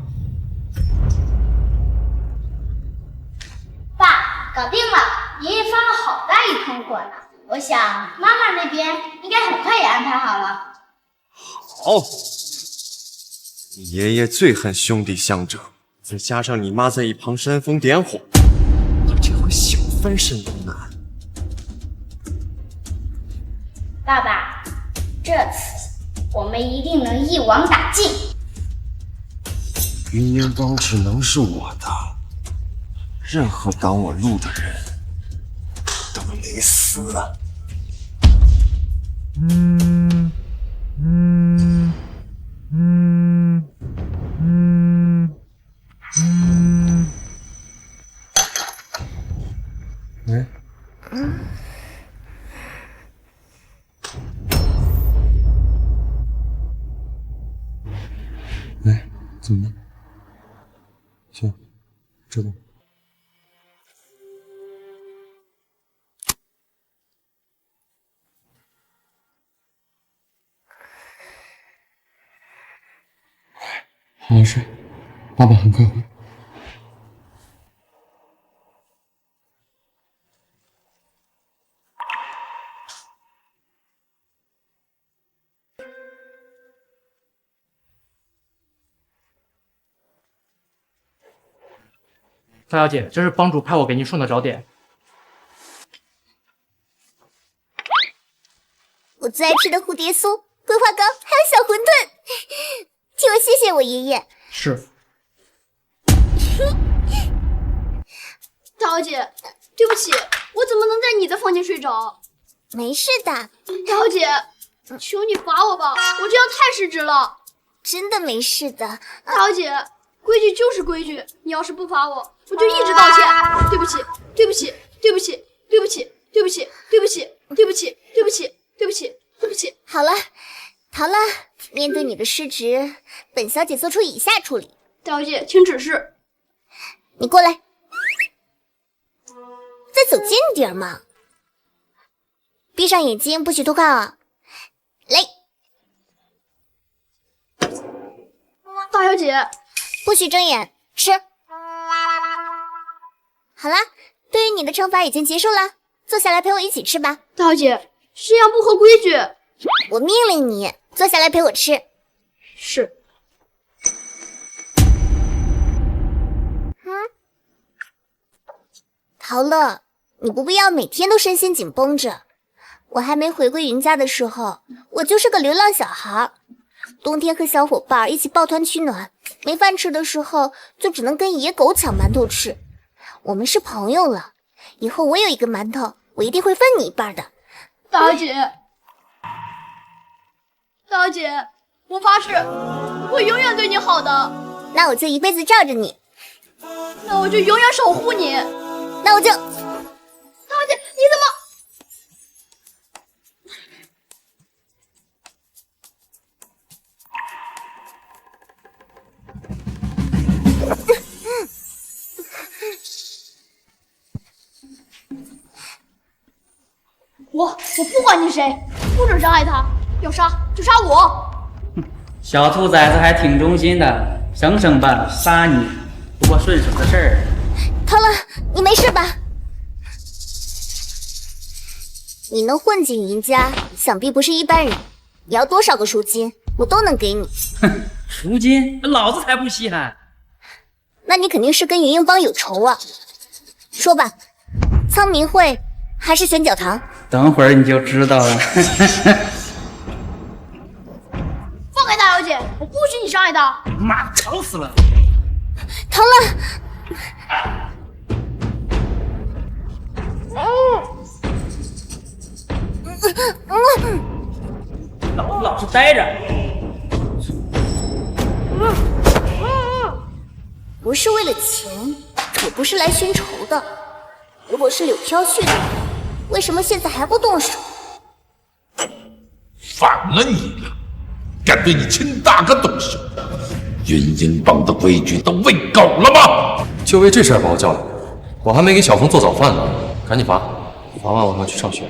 爸，搞定了！爷爷放了好大一盆果呢，我想妈妈那边应该很快也安排好了。好，爷爷最恨兄弟相争，再加上你妈在一旁煽风点火，这回想翻身都难。爸爸，这次我们一定能一网打尽。云烟帮只能是我的，任何挡我路的人都得死。喂，喂，怎么了？行，知道。好好睡，爸爸很快回。大小姐，这是帮主派我给您送的早点。我最爱吃的蝴蝶酥、桂花糕，还有小馄饨，替我谢谢我爷爷。是。大小姐，对不起，我怎么能在你的房间睡着？没事的，大小姐，求你罚我吧，我这样太失职了。真的没事的，大小姐，规矩就是规矩，你要是不罚我，我就一直道歉。对不起，对不起，对不起，对不起，对不起，对不起，对不起，对不起，对不起，对不起。好了，好了，面对你的失职，本小姐做出以下处理。大小姐，请指示。你过来，再走近点嘛。闭上眼睛，不许偷看啊！来，大小姐，不许睁眼，吃。好啦，对于你的惩罚已经结束了，坐下来陪我一起吃吧。大小姐，这样不合规矩。我命令你坐下来陪我吃。是。陶乐，你不必要每天都身心紧绷着。我还没回归云家的时候，我就是个流浪小孩，冬天和小伙伴一起抱团取暖，没饭吃的时候就只能跟野狗抢馒头吃。我们是朋友了，以后我有一个馒头，我一定会分你一半的。大小姐，大小姐，我发誓，我永远对你好的。那我就一辈子罩着你。那我就永远守护你。那我就……大小姐，你怎么？我不管你谁，不准伤害他，要杀就杀我。小兔崽子还挺忠心的，省省吧，杀你不过顺手的事儿。唐乐，你没事吧？你能混进云家，想必不是一般人。你要多少个赎金，我都能给你。哼，赎金，老子才不稀罕。那你肯定是跟云英帮有仇啊！说吧，苍明会还是玄角堂？等会儿你就知道了。放开大小姐，我不许你伤害她！妈，吵死了！唐乐，老实待着。不是为了钱，也不是来寻仇的。如果是柳飘絮的话，为什么现在还不动手？反了你了！敢对你亲大哥动手，云英帮的规矩都喂狗了吗？就为这事儿把我叫来，我还没给小峰做早饭呢，赶紧罚，罚完我要去上学。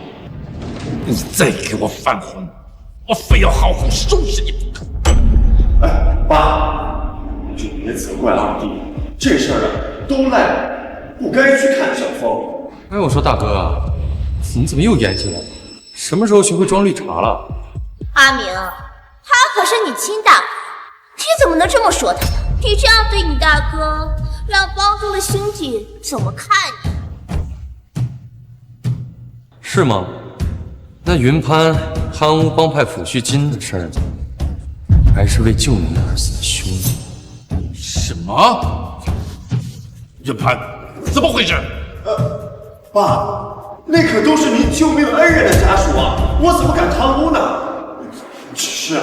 你再给我犯浑，我非要好好收拾你不可！哎，爸，就别责怪二弟，这事儿啊都赖我，不该去看小峰。哎，我说大哥，你怎么又演起来了？什么时候学会装绿茶了？阿明，他可是你亲大哥，你怎么能这么说他呢？你这样对你大哥，让帮中的兄弟怎么看你？是吗？那云潘贪污帮派抚恤金的事儿，还是为救你而死的兄弟？什么？云潘，怎么回事？爸，那可都是您救命恩人的家属啊，我怎么敢贪污呢？只是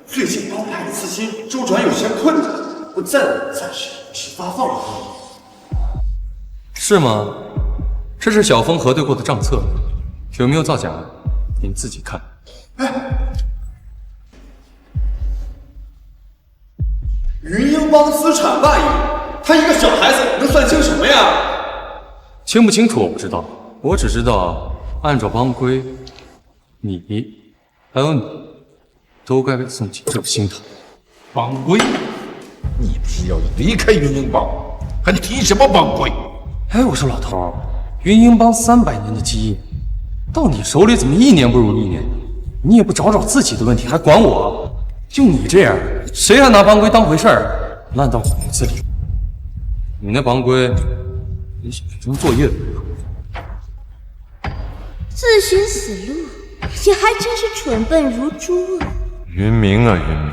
最近帮派资金周转有些困难，我暂时只发放了。是吗？这是小峰核对过的账册，有没有造假？您自己看。云英帮资产万亿，他一个小孩子能算清什么呀？清不清楚我不知道，我只知道按照帮规，你还有你都该被送进正心堂。帮规？你不是要离开云英帮，还提什么帮规？哎，我说老头，云英帮300年的基业，到你手里怎么一年不如一年？你也不找找自己的问题，还管我？就你这样，谁还拿帮规当回事儿？烂到骨子里。你那帮规，你写成作业。自寻死路，你还真是蠢笨如猪啊！云明啊，云明，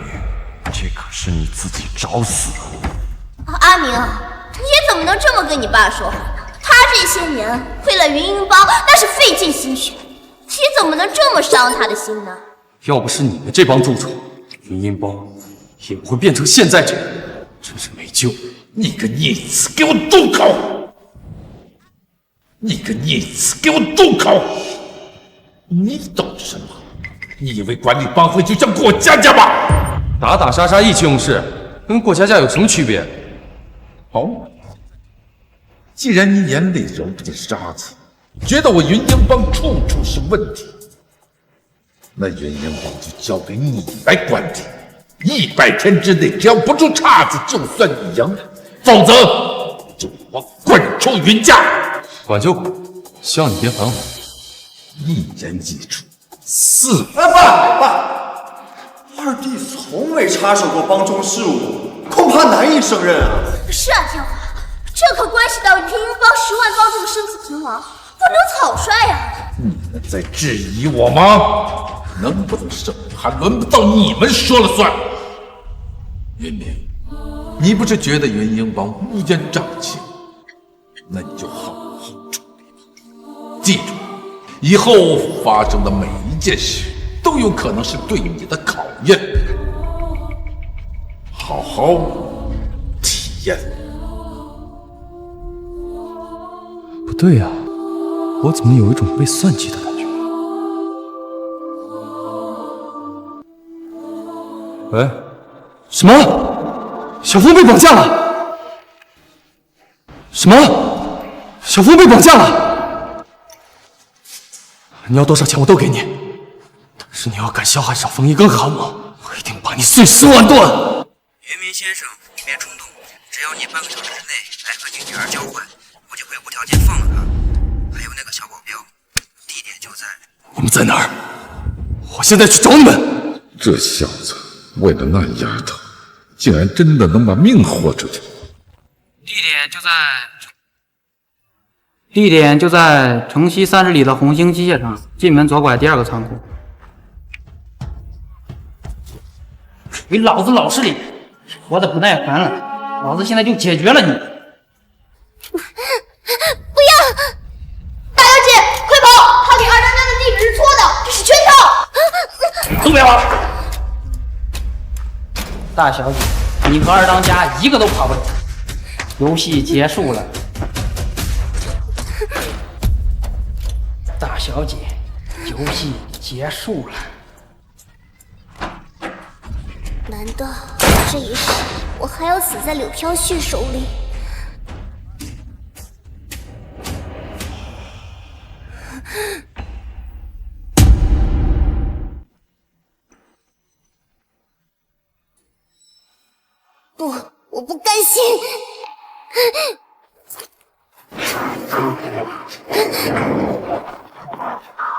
这可是你自己找死的。阿明，你怎么能这么跟你爸说话呢？他这些年为了云英帮，那是费尽心血，你怎么能这么伤他的心呢？要不是你们这帮蛀虫，云英帮也不会变成现在这样，真是没救。你个孽子，给我住口！你个孽子，给我住口！你懂什么？你以为管理帮会就像过家家吗？打打杀杀意气用事，跟过家家有什么区别？好，既然你眼里揉不进沙子，觉得我云英帮处处是问题，那云英帮就交给你来管理。100天之内，只要不出岔子，就算你赢，否则就给我滚出云家！管就管，希望你别反悔。一言一出，4。爸，二弟从未插手过帮中事务，恐怕难以胜任啊。是啊，天华，这可关系到云英帮10万帮众的生死存亡，不能草率呀。你们在质疑我吗？能不能胜，还轮不到你们说了算。云明，你不是觉得云英帮乌烟瘴气？那你就好好处理吧。记住，以后发生的每一件事都有可能是对你的考验，好好体验。不对呀，我怎么有一种被算计的感觉？喂，什么？小峰被绑架了？什么？小峰被绑架了？你要多少钱我都给你，但是你要敢小喊小凤一根汗毛，我一定把你碎尸万段。云明先生，你别冲动，只要你半个小时之内来和你女儿交换，我就会无条件放了她。还有那个小保镖，地点就在……你们在哪儿？我现在去找你们。这小子为了那丫头，竟然真的能把命豁出去。地点就在城西30里的红星机械厂，进门左拐第2个仓库。给老子老实点，活得不耐烦了，老子现在就解决了你。不要！大小姐，快跑！他给二当家的地址是错的，这是圈套！都别跑！大小姐，你和二当家一个都跑不了，游戏结束了。大小姐，游戏结束了。难道这一世我还要死在柳飘絮手里？不，我不甘心！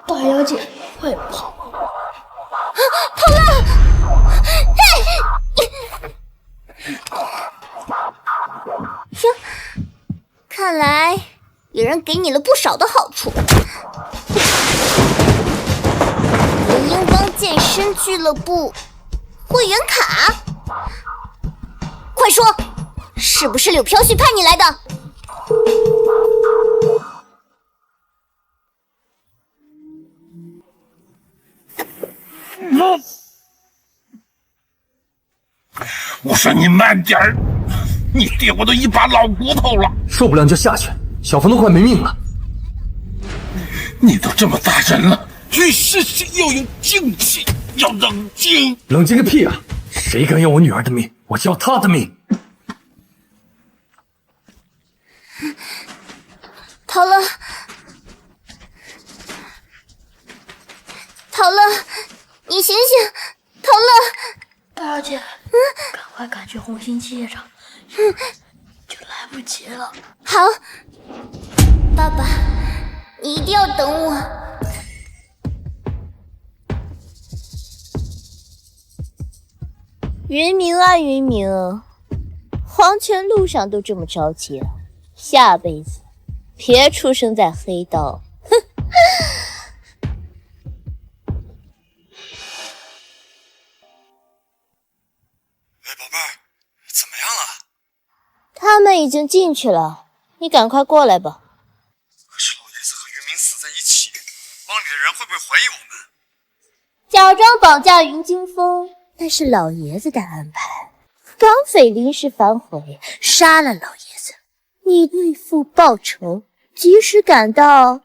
大小姐，快跑！跑了！哟，看来有人给你了不少的好处。云英帮健身俱乐部会员卡，快说，是不是柳飘絮派你来的？我说你慢点儿，你爹我都一把老骨头了，受不了你就下去，小凤都快没命了。你都这么大人了，遇事情要有静气，要冷静。冷静个屁啊！谁敢要我女儿的命，我就要她的命。陶乐，陶乐，你醒醒！陶乐，大小姐，赶快赶去红星机械厂，就来不及了。好，爸爸，你一定要等我。云明啊，云明，黄泉路上都这么着急了，下辈子别出生在黑道。哼！哎，宝贝儿，怎么样了？他们已经进去了，你赶快过来吧。可是老爷子和云明死在一起，帮里的人会不会怀疑我们？假装绑架云惊风，那是老爷子的安排。绑匪临时反悔，杀了老爷子，你为父报仇，及时赶到，哼，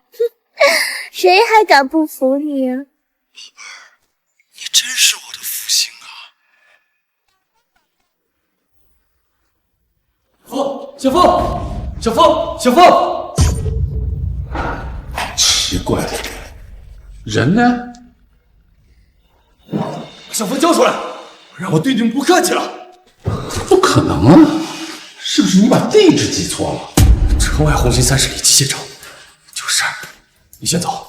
谁还敢不服你啊？宝贝儿，你真是我的福星啊！小凤，小凤，小凤！奇怪了，人呢？把小凤交出来，让我对你们不客气了。不可能啊！是不是你把地址记错了？城外红星30里机械厂，就是。你先走，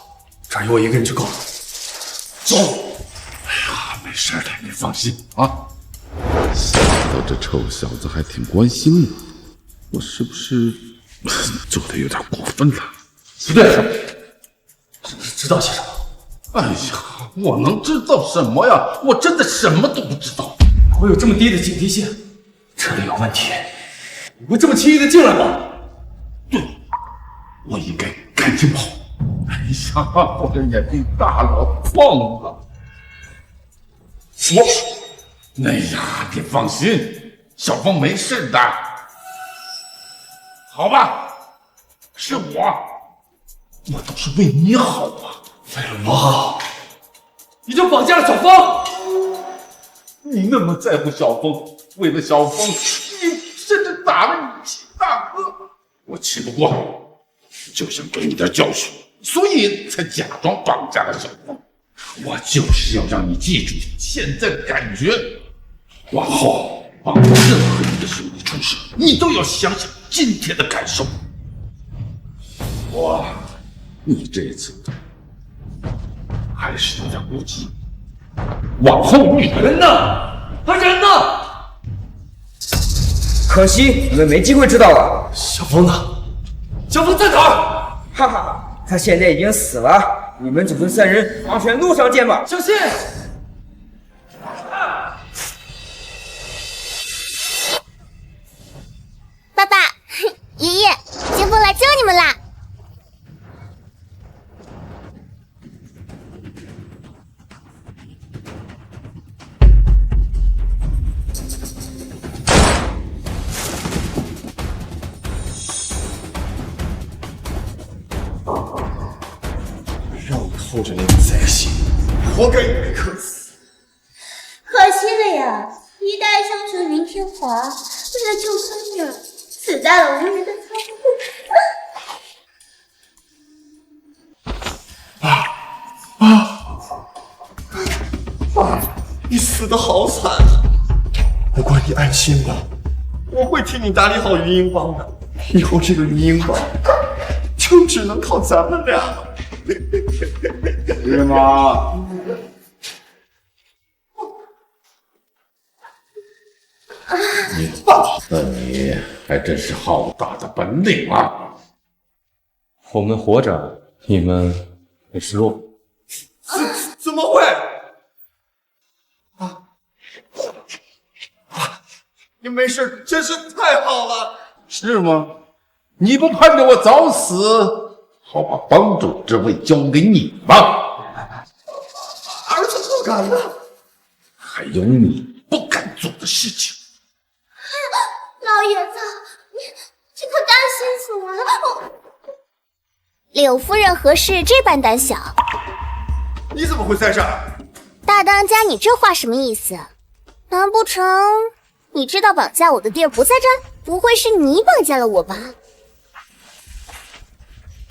这儿有我一个人就够了。走。哎呀，没事的，你放心啊。想不到这臭小子还挺关心我，我是不是做的有点过分了？不对，知道些什么？哎呀，我能知道什么呀？我真的什么都不知道。我有这么低的警惕性？这里有问题，你会这么轻易的进来吗？对，我应该赶紧跑。哎呀，我这眼睛大了，晃了。哎呀，你放心，小凤没事的。好吧，是我都是为你好啊。为了我好，你就绑架了小凤？你那么在乎小凤，为了小凤，你甚至打了你亲大哥，我气不过，就想给你点教训。所以才假装绑架了小凤。我就是要让你记住现在的感觉，往后帮任何一个兄弟出事，你都要想想今天的感受。你这次还是有点过激。往后人呢？他人呢？可惜你们没机会知道了。小峰呢？小峰在哪儿？哈哈，他现在已经死了。你们祖孙三人黄泉路上见吧。小心！爸爸、爷爷，金凤来救你们啦！让我偷着那个灾星，活该你被克死。可惜了呀，一代枭雄云天华为了救孙女，死在了无人的仓库。你死得好惨啊！不过你安心吧，我会替你打理好云鹰帮的。以后这个云鹰帮就只能靠咱们俩了。是吗？你还真是好大的本领啊！我们活着，你们很失落。怎么会？你没事，真是太好了。是吗？你不盼着我早死，好把帮主之位交给你吗？儿子不敢了。还有你不敢做的事情。老爷子，你可担心死我了。柳夫人何事这般胆小？你怎么会在这儿？大当家，你这话什么意思？难不成你知道绑架我的地儿不在这儿？不会是你绑架了我吧？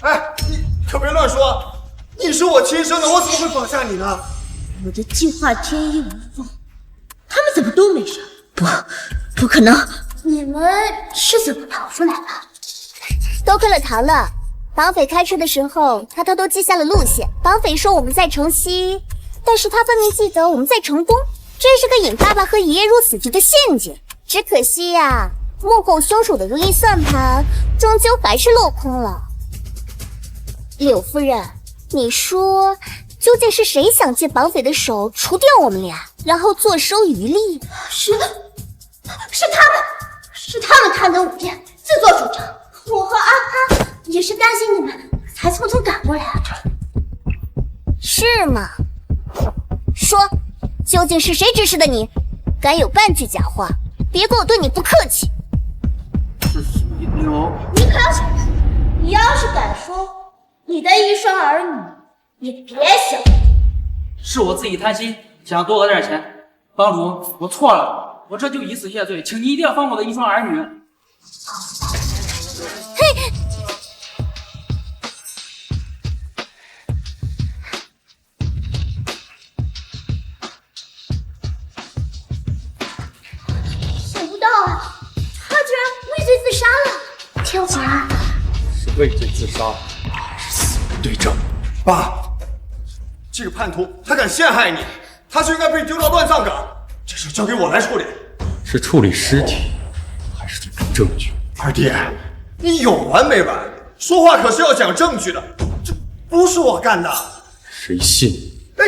哎，你可别乱说！你是我亲生的，我怎么会绑架你呢？我的计划天衣无缝，他们怎么都没事？不可能！你们是怎么逃出来的？多亏了唐乐，绑匪开车的时候，他偷偷记下了路线。绑匪说我们在城西，但是他分明记得我们在城东，这是个引爸爸和爷爷入死地的陷阱。只可惜呀，幕后凶手的如意算盘终究还是落空了。柳夫人，你说究竟是谁想借绑匪的手除掉我们俩，然后坐收渔利？是他们贪得无厌，自作主张。我和阿潘也是担心你们，才匆匆赶过来啊。是吗？说，究竟是谁指使的你？敢有半句假话，别怪我对你不客气。是水流。你要是敢说你的一双儿女，也别想。是我自己贪心，想多讹点钱。帮主，我错了，我这就以死谢罪，请你一定要放我的一双儿女。嘿，想不到啊，他居然畏罪自杀了。天华，是畏罪自杀，还是死无对证？爸，这个叛徒他敢陷害你，他就应该被丢到乱葬岗。这事交给我来处理。是处理尸体，还是找证据？二弟，你有完没完？说话可是要讲证据的，这不是我干的。谁信你？哎，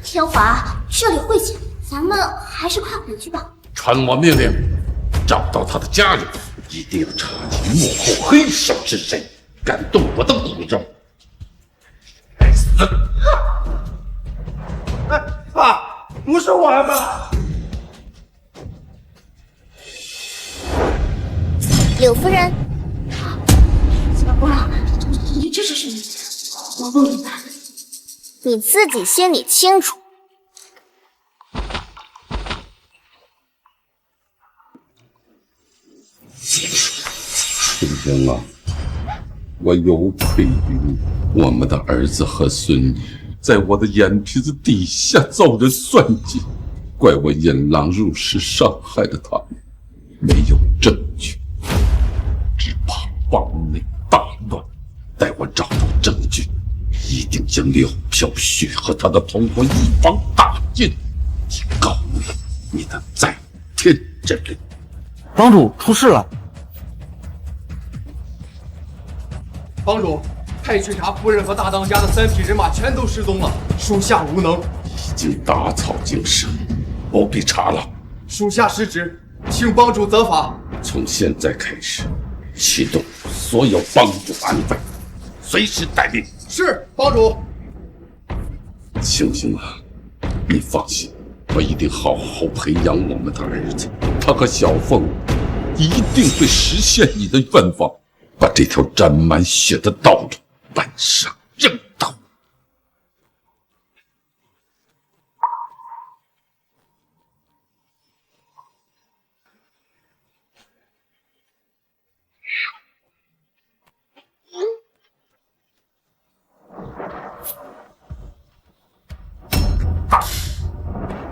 天华，这里晦气，咱们还是快回去吧。传我命令，找到他的家人，一定要查清幕后黑手是谁，敢动我的骨肉，该死！哎，爸，不是我呀，爸。柳夫人，小波，你这是什么意思？我不明白。你自己心里清楚。春生啊，我有愧于你。我们的儿子和孙女在我的眼皮子底下遭人算计，怪我引狼入室，伤害了他们，没有证据，只怕帮内大乱。待我找到证据，一定将柳飘雪和他的同伙一网打尽，以告你的在天之灵。帮主出事了！帮主，太师茶夫人和大当家的3匹人马全都失踪了，属下无能，已经打草惊蛇，不必查了。属下失职，请帮主责罚。从现在开始，启动所有帮主安排，随时待命。是，帮主。星星啊，你放心，我一定好好培养我们的儿子，他和小凤一定会实现你的愿望，把这条沾满血的道路搬上正道。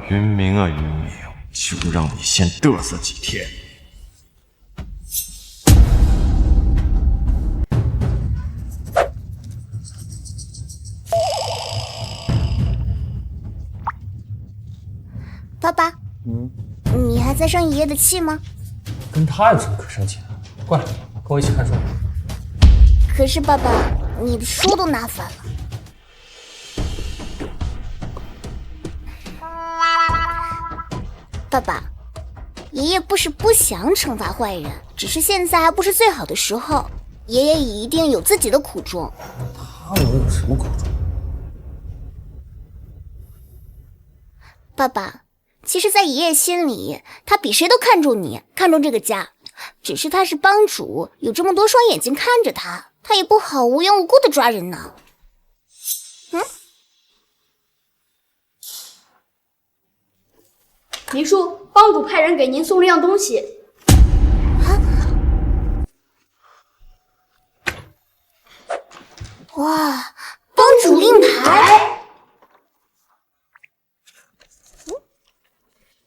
云明啊，云明，就让你先嘚瑟几天。爸爸，你还在生爷爷的气吗？跟他有什么可生气的？过来，跟我一起看书。可是爸爸，你的书都拿反了。爸爸，爷爷不是不想惩罚坏人，只是现在还不是最好的时候。爷爷一定有自己的苦衷。他能有什么苦衷？爸爸，其实，在爷爷心里，他比谁都看重你，看重这个家。只是他是帮主，有这么多双眼睛看着他，他也不好无缘无故的抓人呢。明叔，帮主派人给您送了样东西。哇，帮主令牌！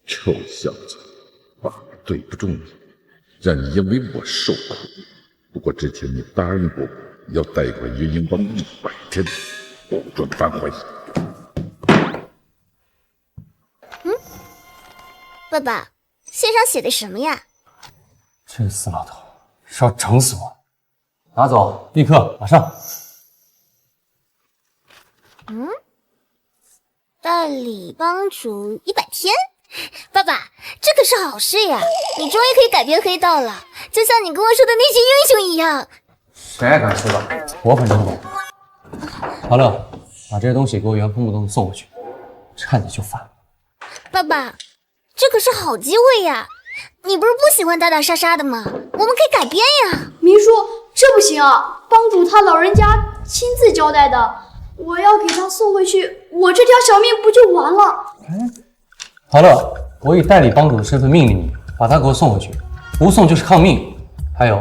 臭小子，爸爸对不住你，让你因为我受苦。不过之前你答应过我，要代管云鹰帮100天，不准反悔。爸爸，信上写的什么呀？这死老头是要整死我！拿走，立刻，马上！代理帮主100天。爸爸，这可是好事呀！你终于可以改变黑道了，就像你跟我说的那些英雄一样。谁还敢说的？我可真懂。好了，把这些东西给我原封不动送回去，差点就反了。爸爸，这可是好机会呀！你不是不喜欢打打杀杀的吗？我们可以改变呀！明叔，这不行啊！帮主他老人家亲自交代的，我要给他送回去，我这条小命不就完了？好了，我以代理帮主的身份命令你，把他给我送回去，不送就是抗命。还有，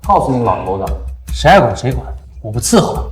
告诉那个老头子，谁爱管谁管，我不伺候。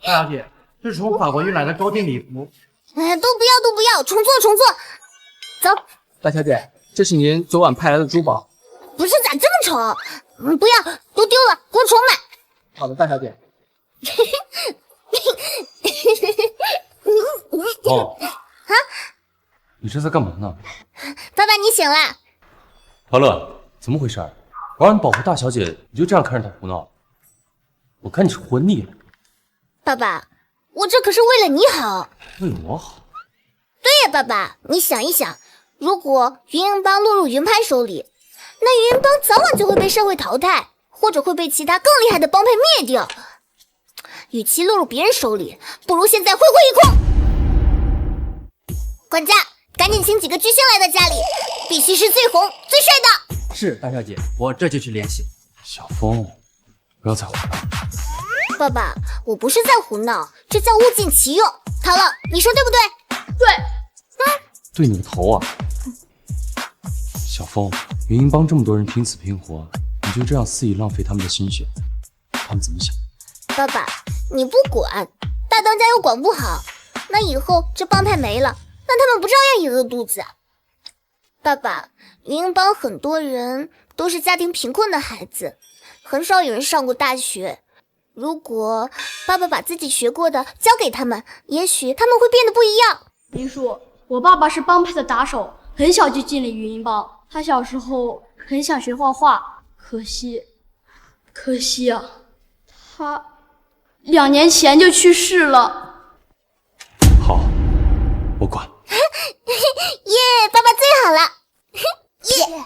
大小姐，这是从法国运来的高定礼服。都不要，重做。走。大小姐，这是您昨晚派来的珠宝。不是咋这么丑？不要，都丢了，给我重买。好的，大小姐。哦，你这在干嘛呢？爸爸，你醒了。陶乐，怎么回事？我让你保护大小姐，你就这样看着她胡闹？我看你是活腻了。爸爸，我这可是为了你好。为我好？对呀，爸爸，你想一想，如果云鹰帮落入云派手里，那云鹰帮早晚就会被社会淘汰，或者会被其他更厉害的帮派灭掉。与其落入别人手里，不如现在挥霍一空。管家，赶紧请几个巨星来到家里，必须是最红最帅的。是大小姐，我这就去联系。小风，不要再胡闹。爸爸，我不是在胡闹，这叫物尽其用。好了，你说对不对？对。对你个头啊！小风，云鹰帮这么多人拼死拼活，你就这样肆意浪费他们的心血，他们怎么想？爸爸，你不管，大当家又管不好，那以后这帮派没了，那他们不照样也饿肚子啊？爸爸，云鹰帮很多人都是家庭贫困的孩子，很少有人上过大学。如果爸爸把自己学过的教给他们，也许他们会变得不一样。林叔，我爸爸是帮派的打手，很小就进了云鹰帮。他小时候很想学画画，可惜啊，他2年前就去世了。好，我管。耶，爸爸最好了。耶。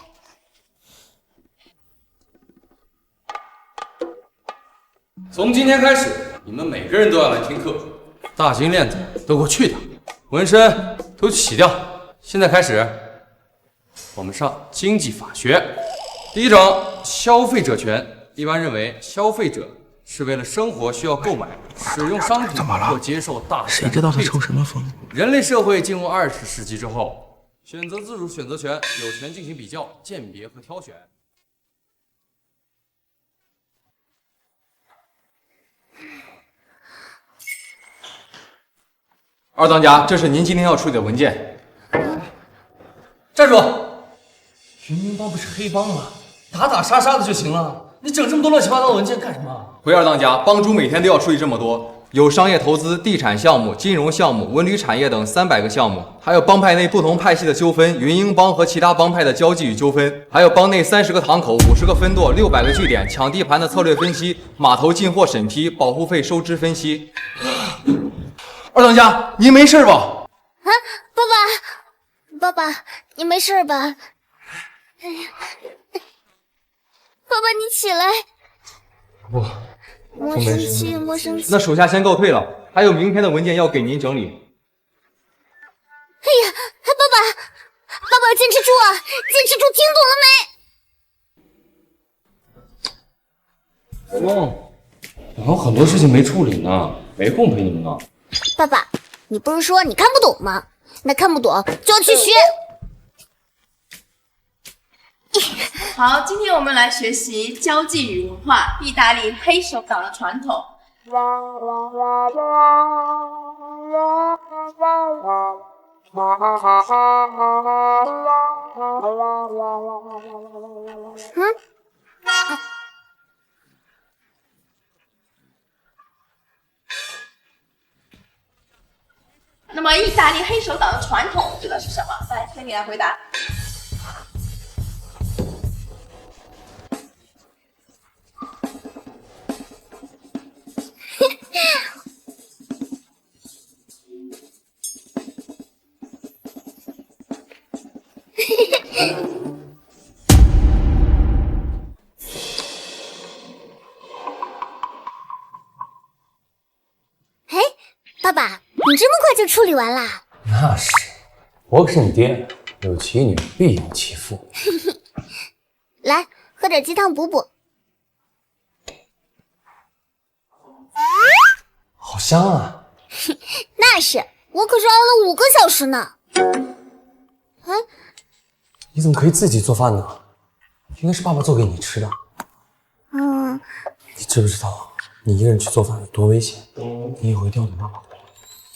从今天开始，你们每个人都要来听课。大金链子都给我去掉，纹身都洗掉。现在开始，我们上经济法学。第一章，消费者权。一般认为，消费者是为了生活需要购买、使用商品或接受大自然。谁知道他抽什么风？人类社会进入20世纪之后，选择自主选择权，有权进行比较、鉴别和挑选。二当家，这是您今天要处理的文件。站住！云鹰帮不是黑帮吗？打打杀杀的就行了，你整这么多乱七八糟的文件干什么？回二当家，帮主每天都要处理这么多，有商业投资、地产项目、金融项目、文旅产业等300个项目，还有帮派内不同派系的纠纷，云鹰帮和其他帮派的交际与纠纷，还有帮内30个堂口、50个分舵、600个据点、抢地盘的策略分析、码头进货审批、保护费收支分析。二当家，您没事吧？啊，爸爸，你没事吧？哎呀，爸爸，你起来！莫生气，莫生气。那手下先告退了，还有明天的文件要给您整理。哎呀，爸爸，坚持住啊，坚持住，听懂了没？我还有很多事情没处理呢，没空陪你们呢。爸爸，你不是说你看不懂吗？那看不懂就要去学。好，今天我们来学习交际与文化，意大利黑手党的传统。那么，意大利黑手党的传统指的是什么？来，请你来回答。哎，爸爸，你这么快就处理完啦？那是，我可是你爹，有其女必有其父。来，喝点鸡汤补补。好香啊！那是，我可是熬了5个小时呢。哎，你怎么可以自己做饭呢？应该是爸爸做给你吃的。你知不知道你一个人去做饭有多危险？你以后一定要等爸爸回来。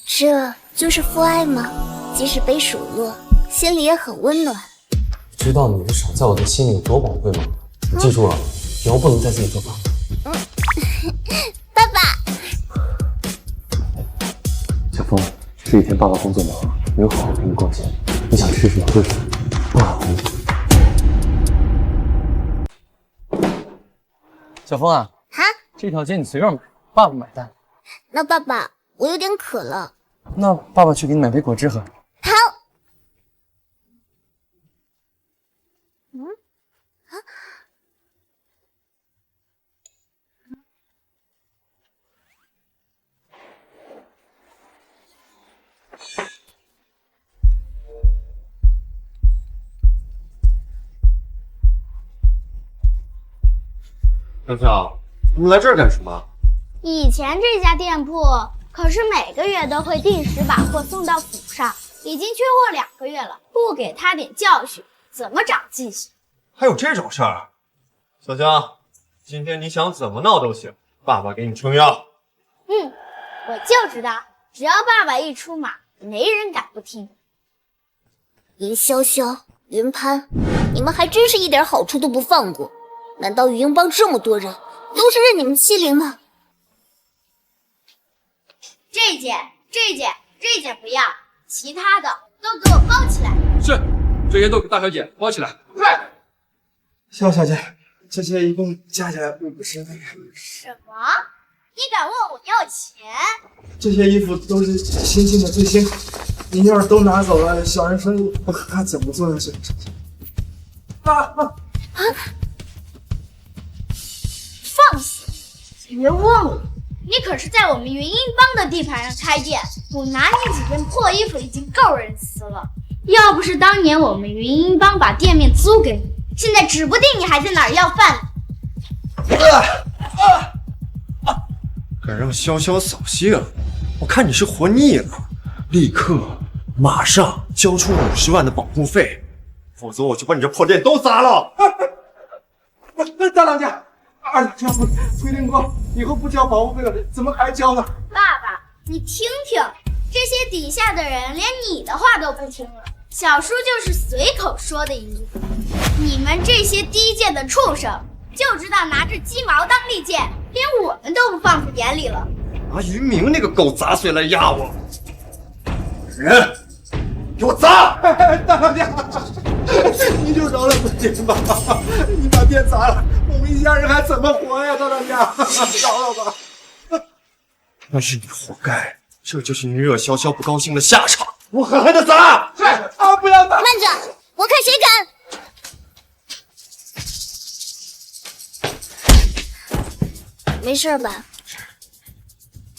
这就是父爱吗？即使被数落，心里也很温暖。你知道你的手在我的心里有多宝贵吗？你记住了，以后不能再自己做饭。爸爸。小峰，这几天爸爸工作忙，没有好好陪你逛街。你想吃什么喝什么，爸爸陪你。小峰啊，这条街你随便买，爸爸买单。那爸爸，我有点渴了。那爸爸去给你买杯果汁喝。好。小小，你们来这儿干什么？以前这家店铺可是每个月都会定时把货送到府上，已经缺货2个月了，不给他点教训，怎么长记性？还有这种事儿？小江，今天你想怎么闹都行，爸爸给你撑腰。我就知道，只要爸爸一出马，没人敢不听。云潇潇、云潘，你们还真是一点好处都不放过。难道云鹰帮这么多人都是任你们欺凌吗？这件不要，其他的都给我包起来。是，这些都给大小姐包起来。肖小姐，这些一共加起来不是那个。什么？你敢问我要钱？这些衣服都是新进的最新款，您要是都拿走了，小人生意我还怎么做下去？放肆！别忘了，你可是在我们云鹰帮的地盘上开店，我拿你几件破衣服已经够人死了。要不是当年我们云鹰帮把店面租给你，现在指不定你还在哪儿要饭呢。敢让潇潇扫兴，我看你是活腻了，立刻马上交出50万的保护费，否则我就把你这破店都砸了！大当家，二两家崔定国以后不交保护费了，怎么还交呢？爸爸，你听听，这些底下的人连你的话都不听了。小叔就是随口说的一句，你们这些低贱的畜生，就知道拿着鸡毛当利剑，连我们都不放在眼里了。拿于明那个狗杂碎来压我，人给我砸！大当家，你就饶了本店吧，你把店砸了，我们一家人还怎么活呀？大当家，饶了吧！那是你活该，这就是你惹潇潇不高兴的下场。我狠狠的砸！不要打！慢着，我看谁敢！没事吧？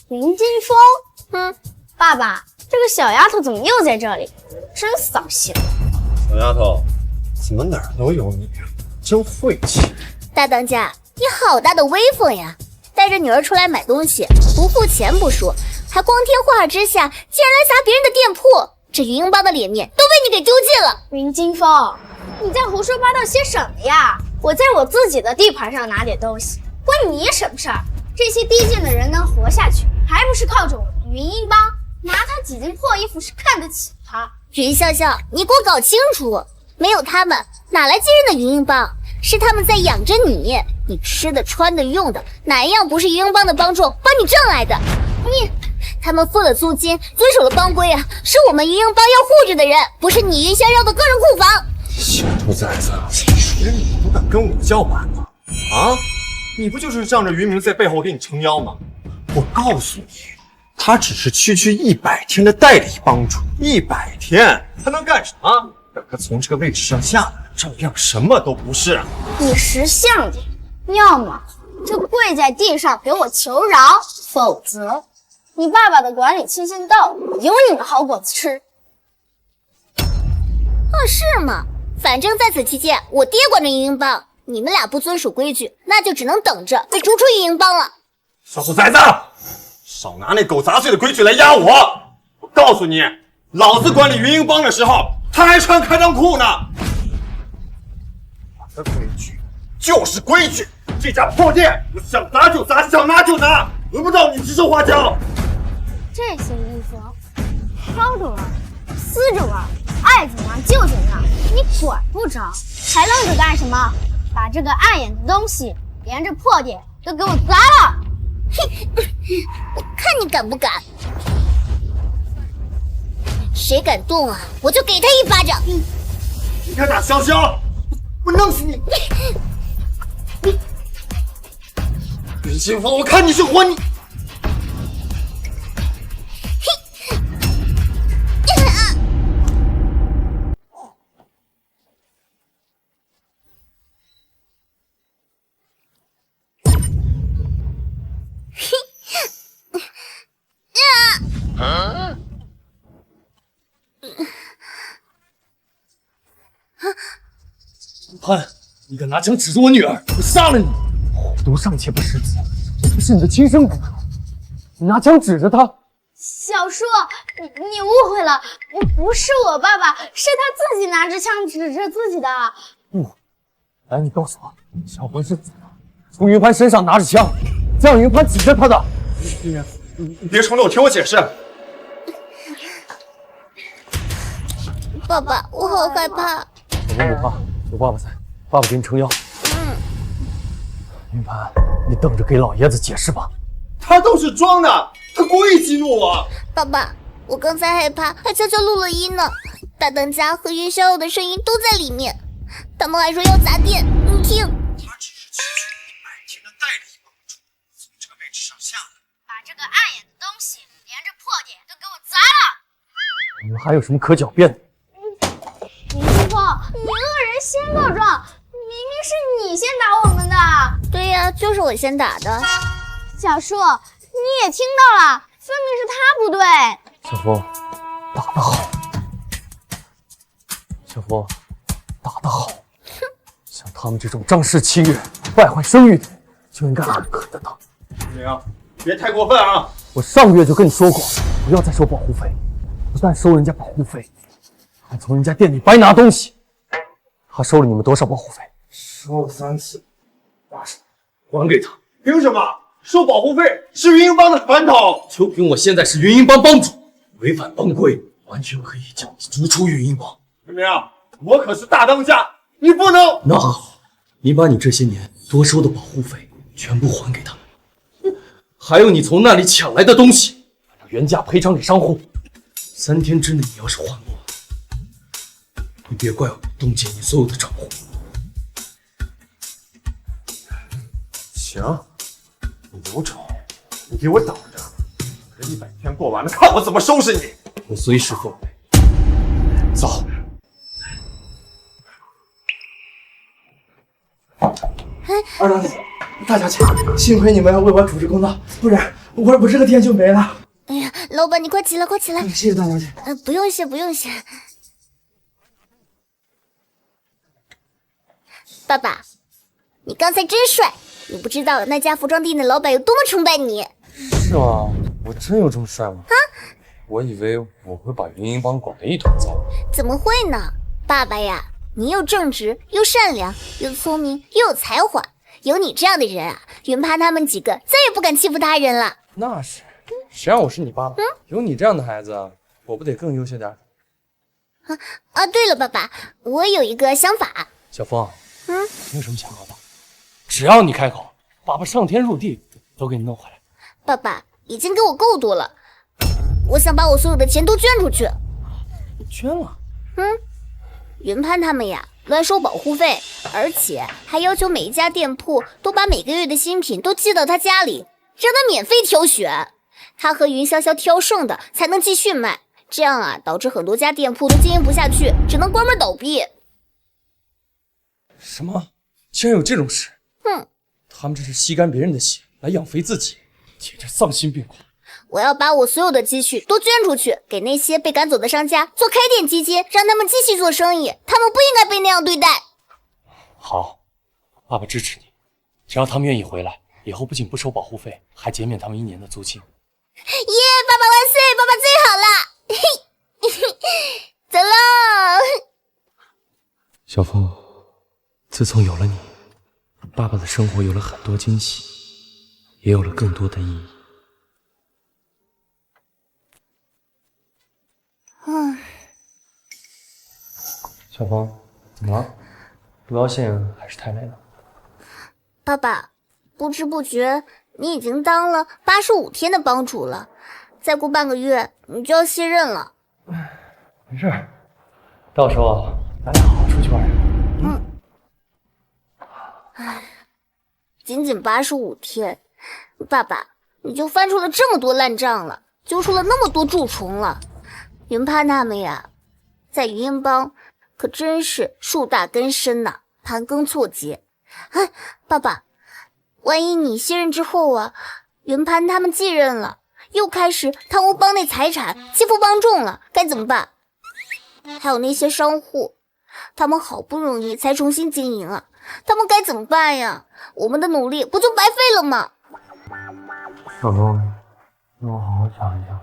林金峰，爸爸，这个小丫头怎么又在这里？真扫兴！小丫头，怎么哪儿都有你，真晦气！大当家，你好大的威风呀！带着女儿出来买东西，不付钱不说，还光天化日之下竟然来砸别人的店铺，这云鹰帮的脸面都被你给丢尽了！林金峰，你在胡说八道些什么呀？我在我自己的地盘上拿点东西，关你什么事儿？这些低贱的人能活下去，还不是靠着我们云鹰帮？拿他几件破衣服是看得起他？云笑笑，你给我搞清楚，没有他们，哪来惊人的云鹰帮？是他们在养着你，你吃的、穿的、用的，哪一样不是云鹰帮的帮众帮你挣来的？他们付了租金，遵守了帮规啊，是我们云鹰帮要护着的人，不是你云逍遥的个人库房。小兔崽子，连你都敢跟我叫板吗？啊，你不就是仗着于明在背后给你撑腰吗？我告诉你，他只是区100天的代理帮主，100天他能干什么？等他从这个位置上下来，照样什么都不是。你识相点，要么就跪在地上给我求饶，否则你爸爸的管理期限到了，有你们好果子吃。是吗？反正在此期间，我爹管着云鹰帮，你们俩不遵守规矩，那就只能等着被逐出云鹰帮了。小兔崽子，少拿那狗杂碎的规矩来压我！我告诉你，老子管理云鹰帮的时候，他还穿开裆裤呢。我的规矩就是规矩，这家破店我想砸就砸，想拿就拿，轮不到你指手画脚。这些衣服挑着玩，撕着玩，爱怎样就怎样，你管不着，还愣着干什么？把这个碍眼的东西连着破点都给我砸了！我看你敢不敢！谁敢动啊，我就给他一巴掌！你敢打潇潇，我弄死你！林清风，我看你是活你！潘，你敢拿枪指着我女儿，我杀了你！毒尚且不食子，他是你的亲生骨肉，你拿枪指着他。小叔，你误会了，不是我爸爸，是他自己拿着枪指着自己的。来，你告诉我，小魂是怎么从云盘身上拿着枪，再让云盘指着他的？你别冲动，听我解释。爸爸，我好害怕。小魂不怕，有爸爸在，爸爸给你撑腰。云盘，你等着给老爷子解释吧。他都是装的，他故意激怒我。爸爸，我刚才害怕，还悄悄录了音呢。大当家和云逍遥的声音都在里面，他们还说要砸店，你听。他只是继续白天的带着一帮猪从这个位置上下来，把这个碍眼的东西连着破点都给我砸了！你们还有什么可狡辩的？林清风，你恶人先告状，明明是你先打我们的。对呀，就是我先打的。小叔，你也听到了，分明是他不对。小风，打得好。小风，打得好。像他们这种仗势欺人、败坏声誉的人，就应该狠狠的打。明，别太过分啊！我上个月就跟你说过，不要再收保护费，不但收人家保护费，还从人家店里白拿东西。他收了你们多少保护费？收了3次，80，还给他。凭什么？收保护费是云鹰帮的传统。就凭我现在是云鹰帮帮主，违反帮规，完全可以将你逐出云鹰帮。明明，我可是大当家，你不能。那好，你把你这些年多收的保护费全部还给他们，还有你从那里抢来的东西，按照原价赔偿给商户。3天之内你要是还不完，你别怪我冻结你所有的账户。行，你有种，你给我等着，这100天过完了，看我怎么收拾你！我随时奉陪。走。二当家，大小姐，幸亏你们要为我主持公道，不然我这个店就没了。哎呀，老板，你快起来，快起来！谢谢大小姐。不用谢，不用谢。爸爸，你刚才真帅，你不知道那家服装店的老板有多么崇拜你。是吗？我真有这么帅吗？我以为我会把云鹰帮管得一团糟。怎么会呢？爸爸呀，你又正直又善良又聪明又有才华，有你这样的人啊，云攀他们几个再也不敢欺负他人了。那是，谁让我是你爸爸？有你这样的孩子，我不得更优秀点？对了，爸爸，我有一个想法。小风，你有什么想法吧？只要你开口，爸爸上天入地都给你弄回来。爸爸已经给我够多了，我想把我所有的钱都捐出去。你捐了？云攀他们呀，乱收保护费，而且还要求每一家店铺都把每个月的新品都寄到他家里，让他免费挑选，他和云潇潇挑剩的才能继续卖。这样啊，导致很多家店铺都经营不下去，只能关门倒闭。什么？竟然有这种事？他们这是吸干别人的血来养肥自己，简直丧心病狂！我要把我所有的积蓄都捐出去，给那些被赶走的商家做开店基金，让他们继续做生意。他们不应该被那样对待。好，爸爸支持你，只要他们愿意回来，以后不仅不收保护费，还减免他们1年的租金。耶！爸爸万岁！爸爸最好了！走喽！小风，自从有了你，爸爸的生活有了很多惊喜，也有了更多的意义。小风，怎么了？不高兴还是太累了？爸爸，不知不觉你已经当了85天的帮主了，再过半个月你就要卸任了。没事，到时候咱俩好好出去玩。仅仅85天，爸爸你就翻出了这么多烂账了，揪出了那么多蛀虫了。云攀他们呀，在云鹰帮可真是树大根深呐，盘根错节。爸爸，万一你卸任之后啊，云攀他们继任了，又开始贪污帮内财产，欺负帮众了，该怎么办？还有那些商户，他们好不容易才重新经营啊，他们该怎么办呀？我们的努力不就白费了吗？小东，让我好好想一想。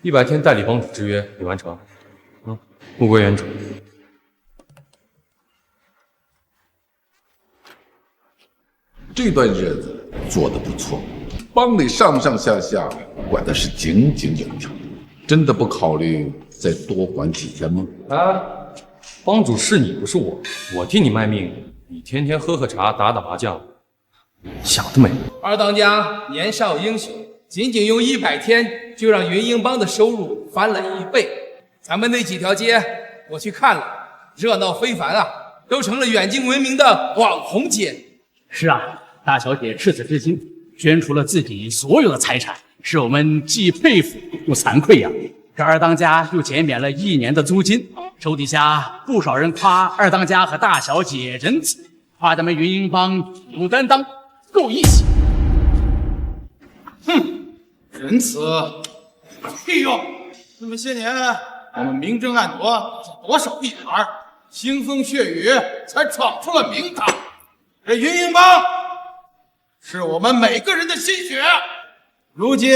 100天代理帮主之约已完成，物归原主。这段日子做得不错，帮里上上下下管的是井井有条，真的不考虑再多缓几天吗？啊，帮主是你不是我，我替你卖命，你天天喝喝茶打打麻将，想得美！二当家年少英雄，仅仅用100天就让云鹰帮的收入翻了1倍。咱们那几条街我去看了，热闹非凡啊，都成了远近闻名的网红街。是啊，大小姐赤子之心，捐出了自己所有的财产，使我们既佩服又惭愧呀。这二当家又减免了1年的租金，手底下不少人夸二当家和大小姐仁慈，夸咱们云鹰帮有担当，够义气。哼，仁慈屁用！这么些年，我们明争暗夺，多少地盘，腥风血雨，才闯出了名堂。这云鹰帮是我们每个人的心血，如今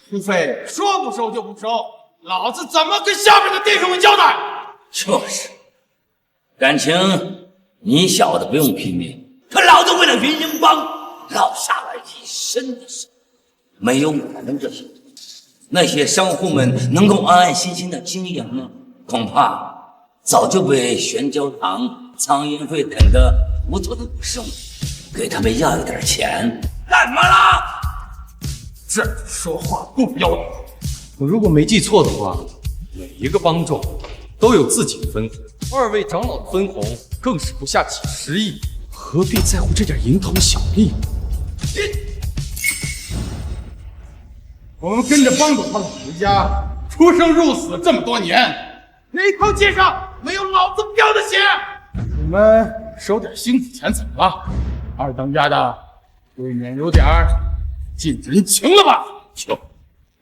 书费说不收就不收，老子怎么跟下面的弟兄们交代？就是，感情你小子不用拼命，可老子为了云鹰帮落下了一身的伤。没有我们这些那些商户们能够安安心心的经营，恐怕早就被玄交堂、苍蝇会等的无头的武圣给他们要一点钱。干嘛啦？这说话不标准。我如果没记错的话，每一个帮众都有自己的分红，2位长老的分红更是不下几10亿，何必在乎这点蝇头小利？我们跟着帮主他们回家，出生入死这么多年，哪条街上没有老子标的血？你们收点辛苦钱怎么了？二当家的，未免有点近人情了吧？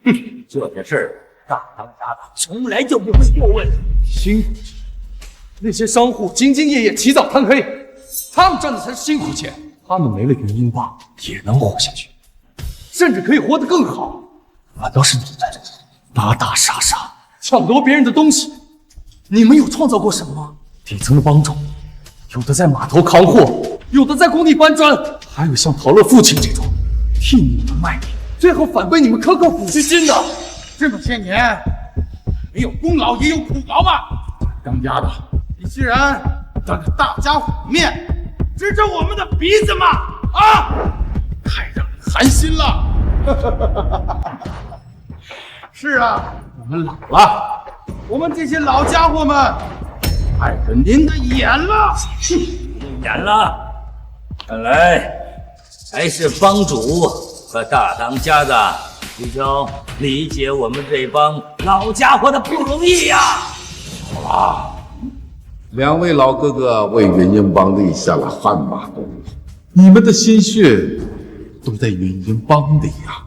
哼，这些事儿大当家的从来就不会过问。辛苦钱，那些商户兢兢业业起早贪黑，他们赚的才是辛苦钱。他们没了云鹰帮也能活下去，甚至可以活得更好。反倒是你在这里打打杀杀，抢夺别人的东西，你们有创造过什么吗？底层的帮众，有的在码头扛货，有的在工地搬砖，还有像陶乐父亲这种替你们卖命，最后反被你们克扣抚恤金的。这么些年，没有功劳也有苦劳吧？当家的，你既然当着大家伙的面指着我们的鼻子骂啊，太让人寒心了。是啊，我们老了，我们这些老家伙们碍着您的眼了。眼了，看来还是帮主和大当家的比较理解我们这帮老家伙的不容易呀。好了，2位老哥哥为云鹰帮立下了汗马功劳，你们的心血都在云鹰帮里呀。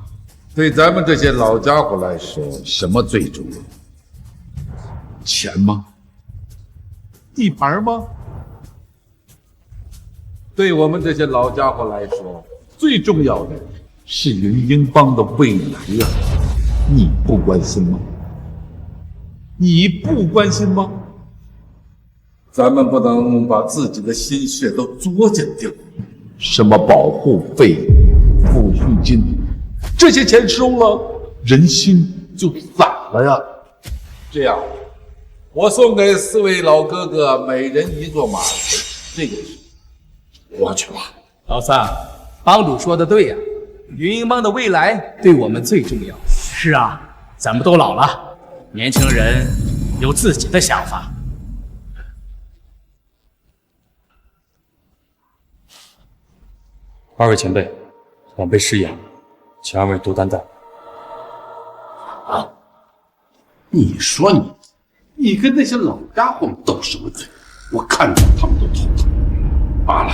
对咱们这些老家伙来说，什么最重要？钱吗？地盘吗？对我们这些老家伙来说，最重要的是云鹰帮的未来呀！你不关心吗？你不关心吗？咱们不能把自己的心血都作践掉，什么保护费、抚恤金，这些钱收了，人心就散了呀。这样，我送给4位老哥哥每人1座马车，这个事我去了。老三，帮主说的对呀，云鹰帮的未来对我们最重要。是啊，咱们都老了，年轻人有自己的想法。2位前辈，晚辈失言，请2位多担待。啊！你说你跟那些老家伙们斗什么嘴？我看着他们都头疼。罢了，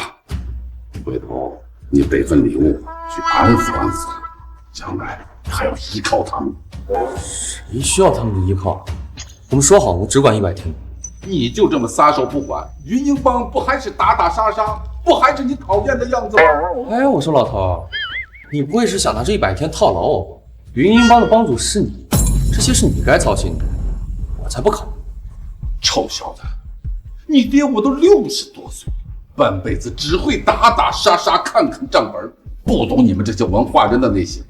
回头你备份礼物去安抚安抚他，将来还要依靠他们。谁需要他们的依靠？我们说好了只管100天。你就这么撒手不管，云英帮不还是打打杀杀，不还是你讨厌的样子吗？哎，我说老头，你不会是想拿这100天套牢我吧？云英帮的帮主是你，这些是你该操心的，我才不考虑。臭小子，你爹我都60多岁，半辈子只会打打杀杀，看看账本，不懂你们这些文化人的内心。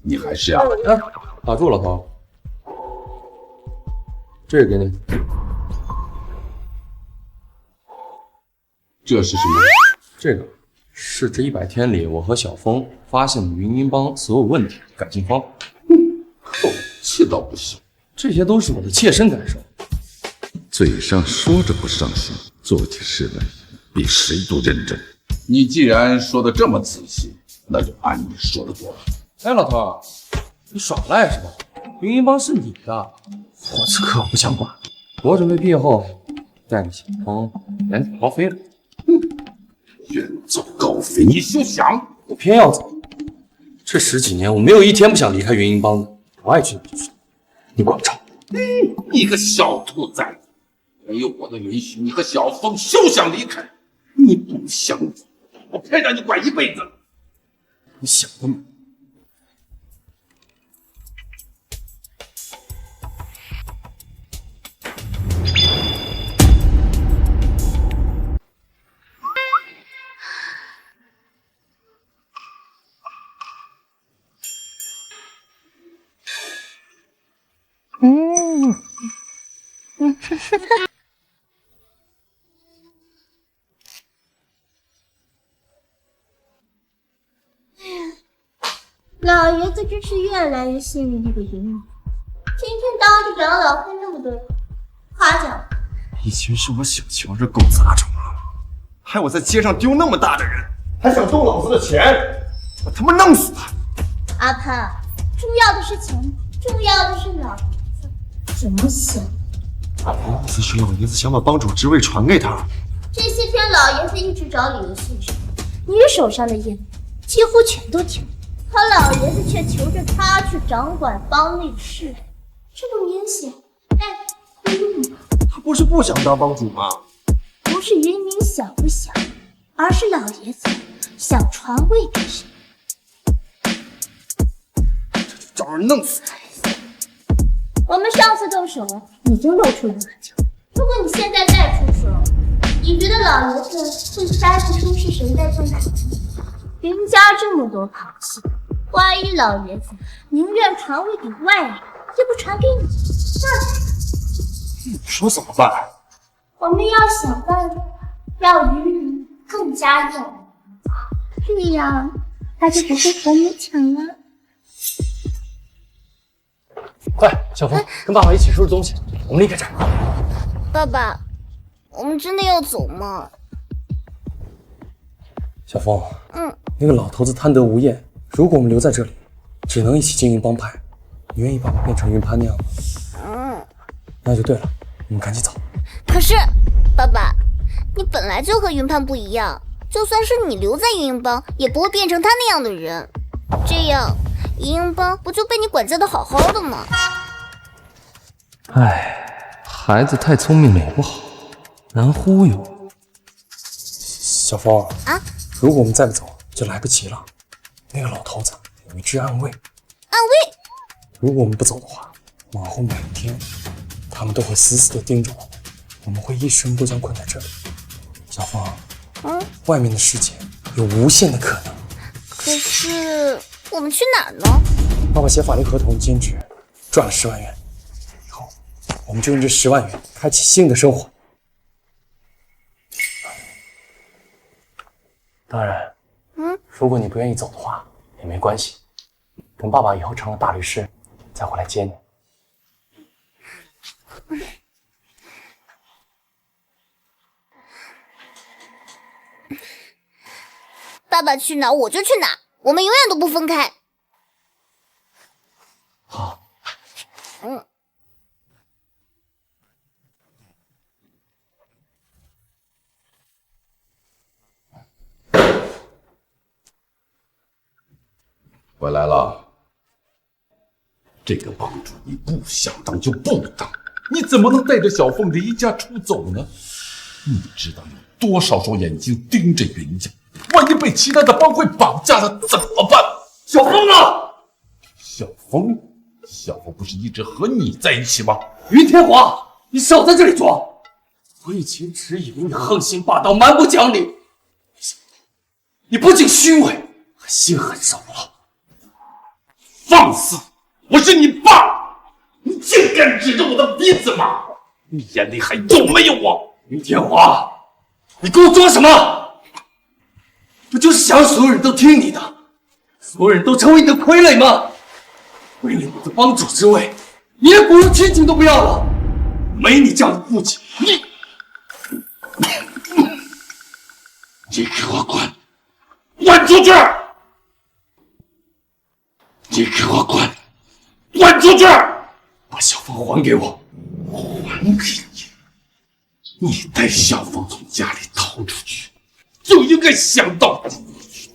你还是呀，打住，老头，这个给你。这是什么？这个是这100天里我和小峰发现的云英帮所有问题的改进方法。口气倒不行，这些都是我的切身感受。嘴上说着不上心，做起事来比谁都认真。你既然说的这么仔细，那就按你说的做吧。哎，老头，你耍赖是吧？云英帮是你的，我此刻不想管。我准备毕业后带着小峰远走高飞了。远走高飞，你休想！我偏要走。这10几年，我没有一天不想离开云英帮的。我爱去哪就去哪，你管不着。你个小兔崽子！没有我的允许，你和小峰休想离开。你不想走，我偏让你管一辈子。你想得美！老爷子真是越来越信任那个云母，今天当着长老会那么多人夸奖。以前是我小瞧这狗杂种了，害我在街上丢那么大的人，还想动老子的钱，我他妈弄死他！阿潘，重要的是钱，重要的是老爷子怎么想。意思是老爷子想把帮主之位传给他。这些天老爷子一直找理由现身，你手上的业务几乎全都停了，可老爷子却求着他去掌管帮内事，这不明显他不是不想当帮主吗？不是云明想不想，而是老爷子想传位给谁。找人弄死他！我们上次动手已经露出了马脚，如果你现在再出手，你觉得老爷子会猜不出是谁在动手？云家这么多旁系，万一老爷子宁愿传位给外人，也不传给你，那怎么办？你说怎么办？我们要想办法让云明更加耀眼，这样他就不会和你抢了。快，小峰，跟爸爸一起收拾东西，我们离开这儿。爸爸，我们真的要走吗？小峰，那个老头子贪得无厌，如果我们留在这里，只能一起经营帮派。你愿意把我变成云潘那样吗？那就对了，我们赶紧走。可是，爸爸，你本来就和云潘不一样，就算是你留在云英帮，也不会变成他那样的人。这样，云英帮不就被你管教的好好的吗？哎，孩子太聪明了也不好，难忽悠。小峰啊，如果我们再不走，就来不及了。那个老头子有一支暗卫，如果我们不走的话，往后每天他们都会死死地盯着我们会一生都将困在这里。小峰，外面的世界有无限的可能。可是我们去哪儿呢？爸爸写法律合同兼职，赚了10万元，以后我们就用这10万元开启新的生活。当然，如果你不愿意走的话，也没关系。等爸爸以后成了大律师，再回来接你。爸爸去哪儿我就去哪儿，我们永远都不分开。好。回来了。这个帮主你不想当就不当，你怎么能带着小凤离家出走呢？你知道有多少双眼睛盯着云家？万一被其他的帮会绑架了怎么办？小凤呢？小凤不是一直和你在一起吗？云天华，你少在这里装！我以前只以为你横行霸道、蛮不讲理，没想到你不仅虚伪，还心狠手辣。放肆！我是你爸，你竟敢指着我的鼻子骂！你眼里还有没有我？云天华，你给我装什么？不就是想让所有人都听你的，所有人都成为你的傀儡吗？为了你的帮主之位，你连骨肉亲情都不要了？没你这样的父亲，你给我滚！滚出去！你给我滚！滚出去！把小凤还给我！还给你！你带小凤从家里逃出去，就应该想到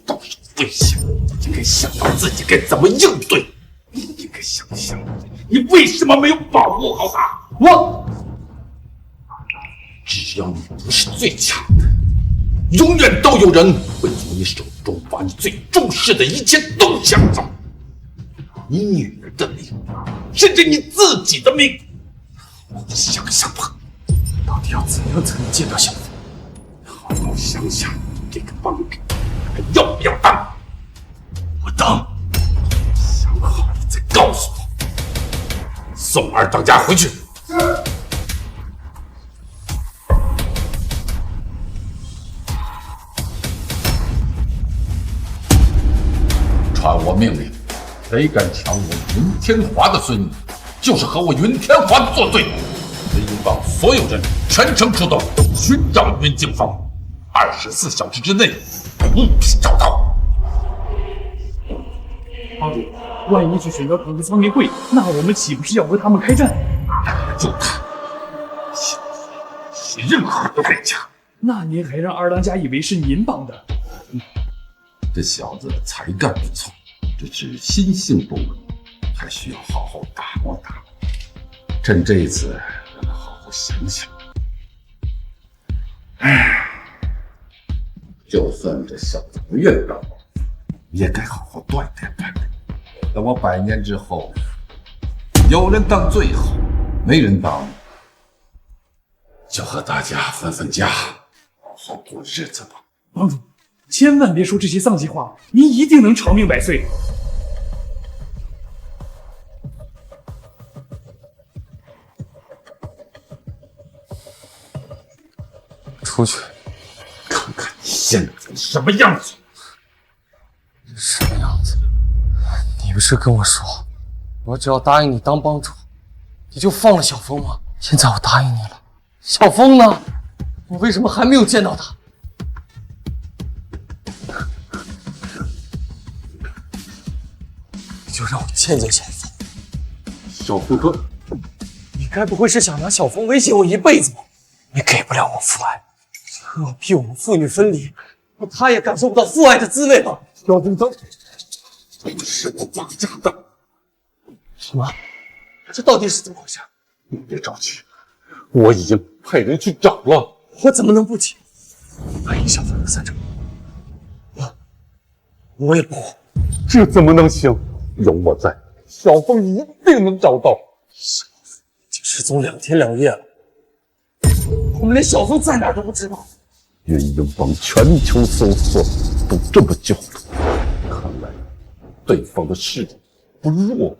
到时危险，应该想到自己该怎么应对，应该想想你为什么没有保护好她。只要你不是最强的，永远都有人会从你手中把你最重视的一切都抢走。你女儿的命，甚至你自己的命，想想吧，到底要怎样才能见到小凤？好好想想，这个帮主还要不要当？我当。想好了再告诉我。送二当家回去。是。传我命令。谁敢抢我云天华的孙女，就是和我云天华作对。云英帮所有人全程出动，寻找云静芳，24小时之内务必找到。帮主，万一去选择统治苍明会，那我们岂不是要和他们开战？就他，比任何人都敢抢。那您还让二当家以为是您帮的？这小子才干不错。只是心性不稳，还需要好好打磨打磨。趁这一次，让他好好想想。就算这小子不愿当，也该好好锻炼锻炼。等我100年之后，有人当最好，没人当，就和大家分分家，好好过日子吧。帮主，千万别说这些丧气话，您一定能长命百岁。出去，看看你现在什么样子？什么样子？你不是跟我说，我只要答应你当帮主，你就放了小峰吗？现在我答应你了，小峰呢？我为什么还没有见到他？就让我见见小峰。小峰哥，你该不会是想拿小峰威胁我一辈子吧？你给不了我父爱，何必我们父女分离，让他也感受不到父爱的滋味吧？小峰哥，不是我绑架的。什么？这到底是怎么回事？你别着急，我已经派人去找了。我怎么能不急？万一小峰的散场，我也不活。这怎么能行？有我在，小凤一定能找到。小凤已经失踪2天2夜了，我们连小凤在哪都不知道。云英帮全球搜索都这么久了，看来对方的势力不弱。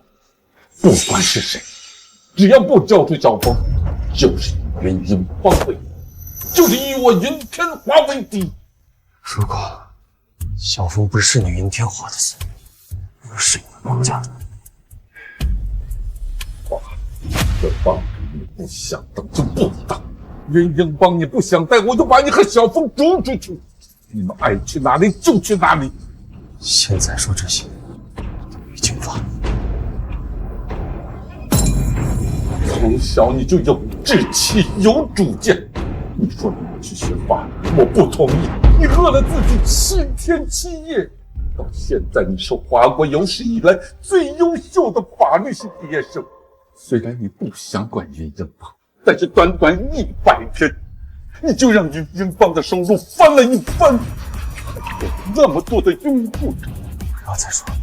不管是谁，只要不交出小凤，就是以云英帮为，就是以我云天华为敌。如果小凤不是你云天华的孙女，而是你们帮家的，这帮你不想当就不当，云英帮你不想带，我就把你和小凤逐出去，你们爱去哪里就去哪里。现在说这些已经晚了。从小你就有志气，有主见。你说你不去学法，我不同意。你饿了自己7天7夜，到现在你是华国有史以来最优秀的法律系毕业生。虽然你不想管云英邦，但是短短100天，你就让云英邦的收入翻了一番，有那么多的拥护者。不要再说了。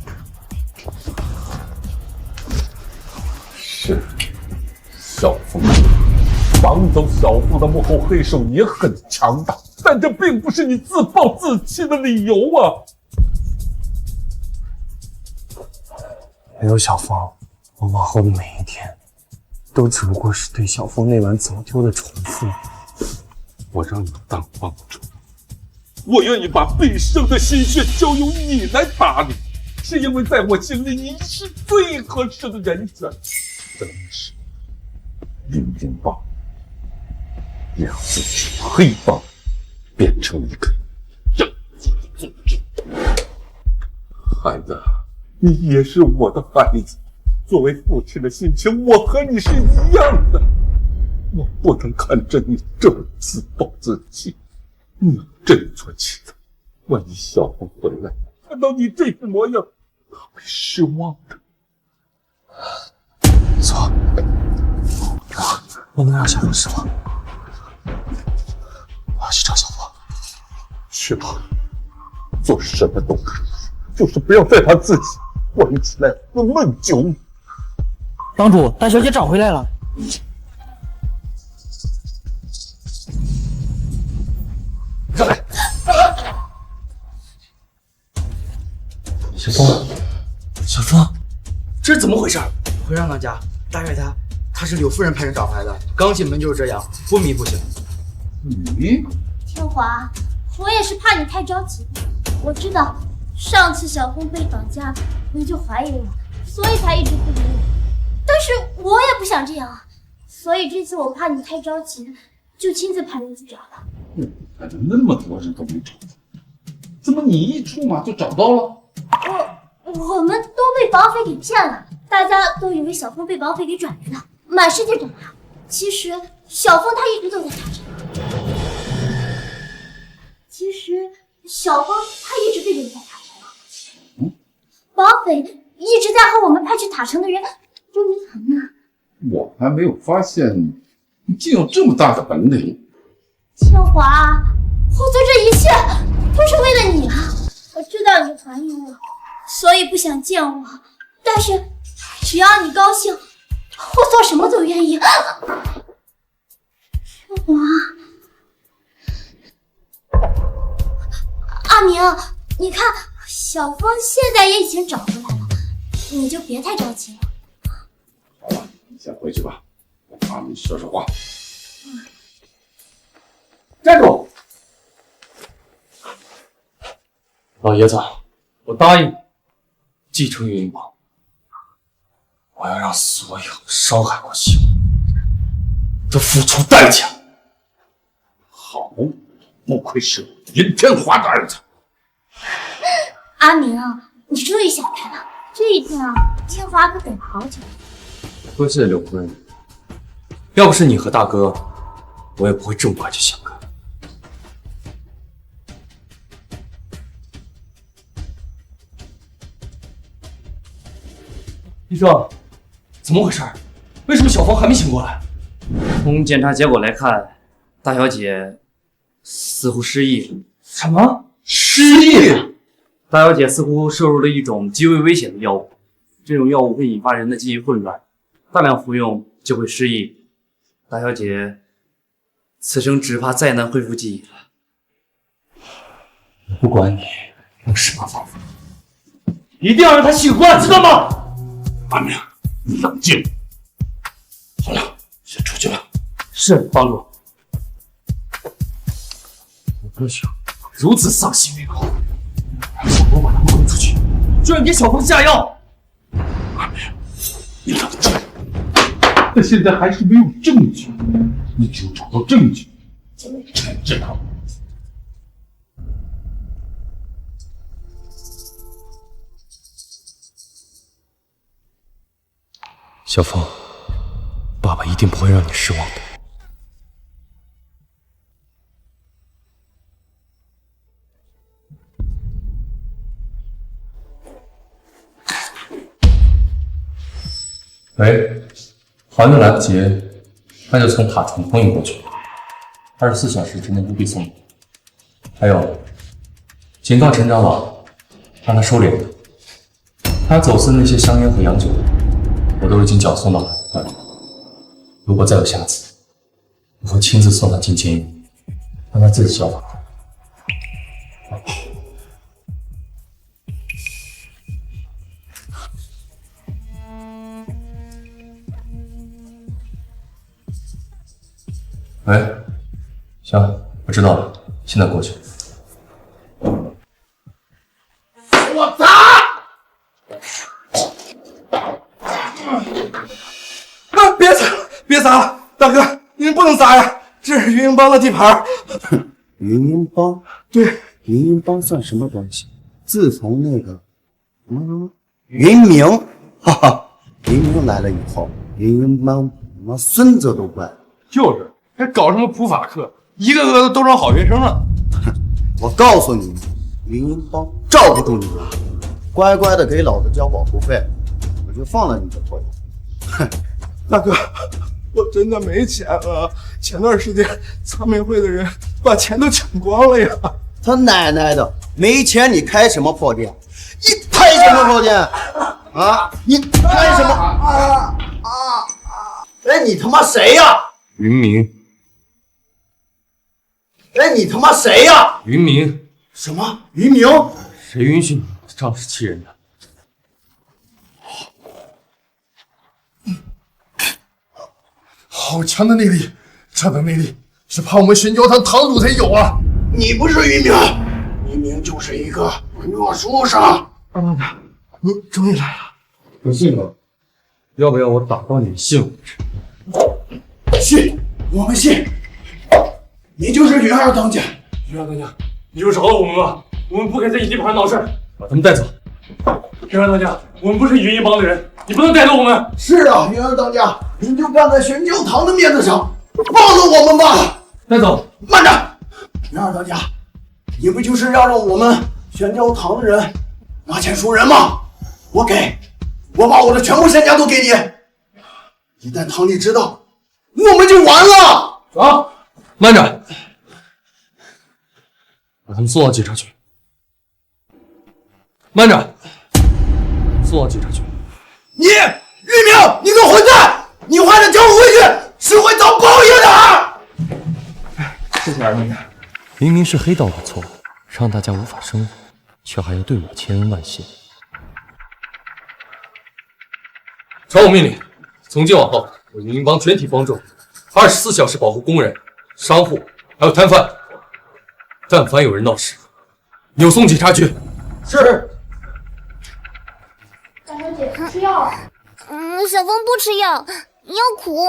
是，小峰，绑走小峰的幕后黑手也很强大，但这并不是你自暴自弃的理由啊！没有小峰，我往后的每一天，都只不过是对小峰那碗走丢的重复。我让你当帮主，我愿意把毕生的心血交由你来打理，是因为在我心里你是最合适的人选。但是，云英邦让自己黑帮变成一个正经组织。孩子，你也是我的孩子，作为父亲的心情，我和你是一样的。我不能看着你这么自暴自弃，你要振作起来。万一小峰回来看到你这副模样，他会失望的。走，不能让小峰失望。我要去找小峰。是吧？做什么都可以，就是不要再把自己关起来喝闷酒。帮主，大小姐找回来了。上来！小峰，小峰，这是怎么回事？回上当家，大概他是柳夫人派人找回来的，刚进门就是这样，昏迷不醒。你天华，我也是怕你太着急。我知道上次小峰被绑架，你就怀疑我，所以才一直不理我。但是我也不想这样啊，所以这次我怕你太着急，就亲自派人去找了。反正那么多人都没找到，怎么你一出马就找到了？我们都被绑匪给骗了，大家都以为小峰被绑匪给转移了，满世界找他。其实小峰他一直都在塔城。被留在塔城了。绑匪一直在和我们派去塔城的人争名堂呢。我还没有发现你竟有这么大的本领。清华，我做这一切都是为了你啊！我知道你怀疑我，所以不想见我，但是只要你高兴，我做什么都愿意。清华，阿明，你看小峰现在也已经找回来了，你就别太着急了。好了，你先回去吧，我帮你说说话。站住！老爷子，我答应你，继承云云帮，我要让所有伤害过希望都付出代价。好，不愧是云天华的儿子。阿明，你终于想开了，这一天啊，天华可等了好久。多谢柳夫人，要不是你和大哥，我也不会这么快就想开。医生，怎么回事？为什么小芳还没醒过来？从检查结果来看，大小姐似乎失忆了。什么？失忆？大小姐似乎摄入了一种极为危险的药物，这种药物会引发人的记忆混乱，大量服用就会失忆。大小姐此生只怕再难恢复记忆了。我不管你用什么方法，一定要让她醒过来，知道吗？阿明，你冷静。好了，先出去吧。是，帮主。我不想如此丧心病狂，让小峰把他们轰出去，居然给小峰下药。阿明，你冷静。但现在还是没有证据，你只有找到证据，才能惩治他们。小峰，爸爸一定不会让你失望的。喂，好运来不及，那就从塔船空运过去，24小时之内务必送达。还有，警告陈长老，让他收敛点。他走私那些香烟和洋酒，我都已经缴送到海关。如果再有瑕疵，我会亲自送他进监狱，让他自己消化。喂，行，我知道了，现在过去。我砸！别砸！别砸了，大哥，您不能砸呀，这是云英帮的地盘。云英帮？对，云英帮算什么关系？自从那个什么云明，哈哈，云明来了以后，云英帮他妈孙子都乖了。就是，还搞什么普法课，一个个都成好学生了。我告诉你们，云英帮罩不住你们，乖乖的给老子交保护费，我就放了你这破人。哼，大哥，我真的没钱了。前段时间参美会的人把钱都抢光了呀！他奶奶的，没钱你开什么破店？你开什么破店？啊！你开什么？哎，你他妈谁呀？云明。哎，你他妈谁呀？云明。什么？云明？谁允许你仗势欺人的？好强的内力，这等内力是怕我们玄教堂堂主才有啊！你不是云明，云明就是一个弱书生。二当家，你终于来了。不信吗？要不要我打到你信为止？信，我们信。你就是云二当家。云二当家，你就饶了我们吧，我们不该在你地盘闹事。把他们带走。云二当家，我们不是云一帮的人，你不能带走我们。是啊，云二当家，你就看在玄教堂的面子上，放了我们吧。带走。慢着，云二当家，你不就是要让我们玄教堂的人拿钱赎人吗？我给，我把我的全部身家都给你。一旦堂里知道，我们就完了。走，慢着，把他们送到警察局。慢着，送到警察局。你，玉明，你个混蛋！你坏了，叫我回去是会遭报应的。谢谢二当家。明明是黑道的错，让大家无法生活，却还要对我千恩万谢。传我命令，从今往后，我云英帮全体帮众24小时保护工人、商户还有摊贩，但凡有人闹事，扭送警察局。是。大小姐，吃药。小峰不吃药，药苦。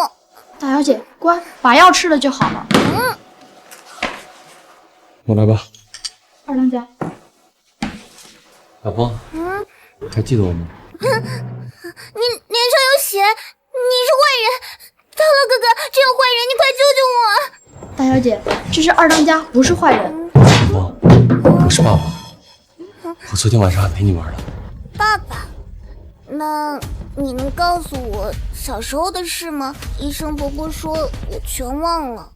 大小姐，乖，把药吃了就好了。我来吧。二当家。小峰，还记得我吗？你脸上有血，你是坏人！涛涛哥哥，这有坏人，你快救救我！大小姐，这是二当家，不是坏人。我是爸爸，我昨天晚上还陪你玩呢。爸爸，那你能告诉我小时候的事吗？医生伯伯说我全忘了。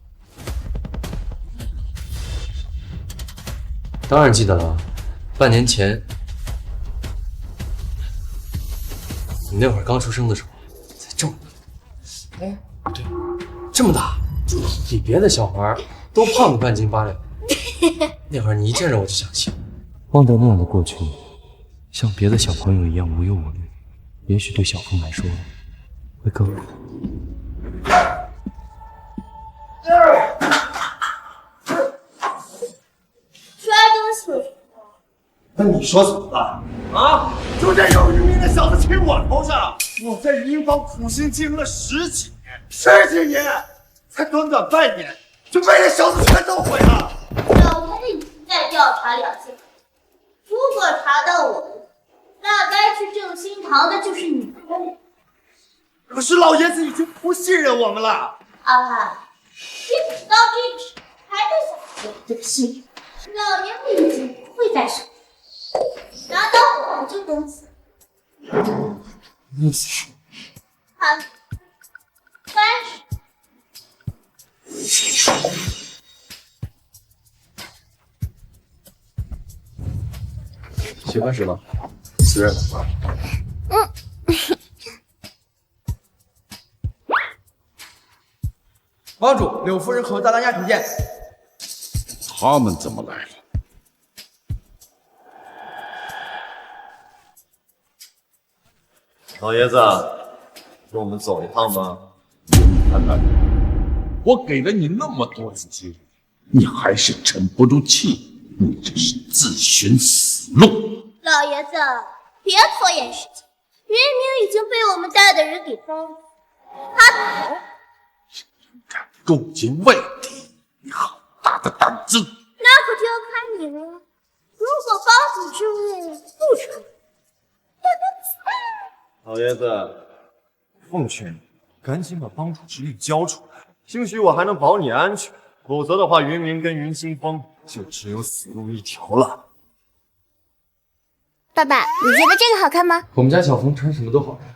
当然记得了，半年前，你那会儿刚出生的时候，才这么大。哎，不对，这么大，比别的小孩都胖个半斤八两。那会儿你一见着我就想笑。忘掉那样的过去，像别的小朋友一样无忧无虑，也许对小峰来说会更好。那你说怎么办啊？就这有余命的小子骑我头上，我在云英帮苦心经营了10几年，才短短半年，就被这小子全都毁了。小黑再调查2件，如果查到我，那该去正心堂的就是你。可是老爷子已经不信任我们了。阿汉，你死到这时还在想这个信任，老爷子已经不会再生。拿到我这东西，喜欢谁了？私人的。帮主，柳夫人和大当家求见。他们怎么来了？老爷子，跟我们走一趟吧。安南，我给了你那么多资金，你还是沉不住气，你这是自寻死路。老爷子，别拖延时间，云明已经被我们带的人给包了，他勾结外敌，你好大的胆子！那可就要看你了。如果帮主之位不成，老爷子，奉劝你赶紧把帮主之力交出来，兴许我还能保你安全，否则的话，云明跟云清风就只有死路一条了。爸爸，你觉得这个好看吗？我们家小峰穿什么都好看。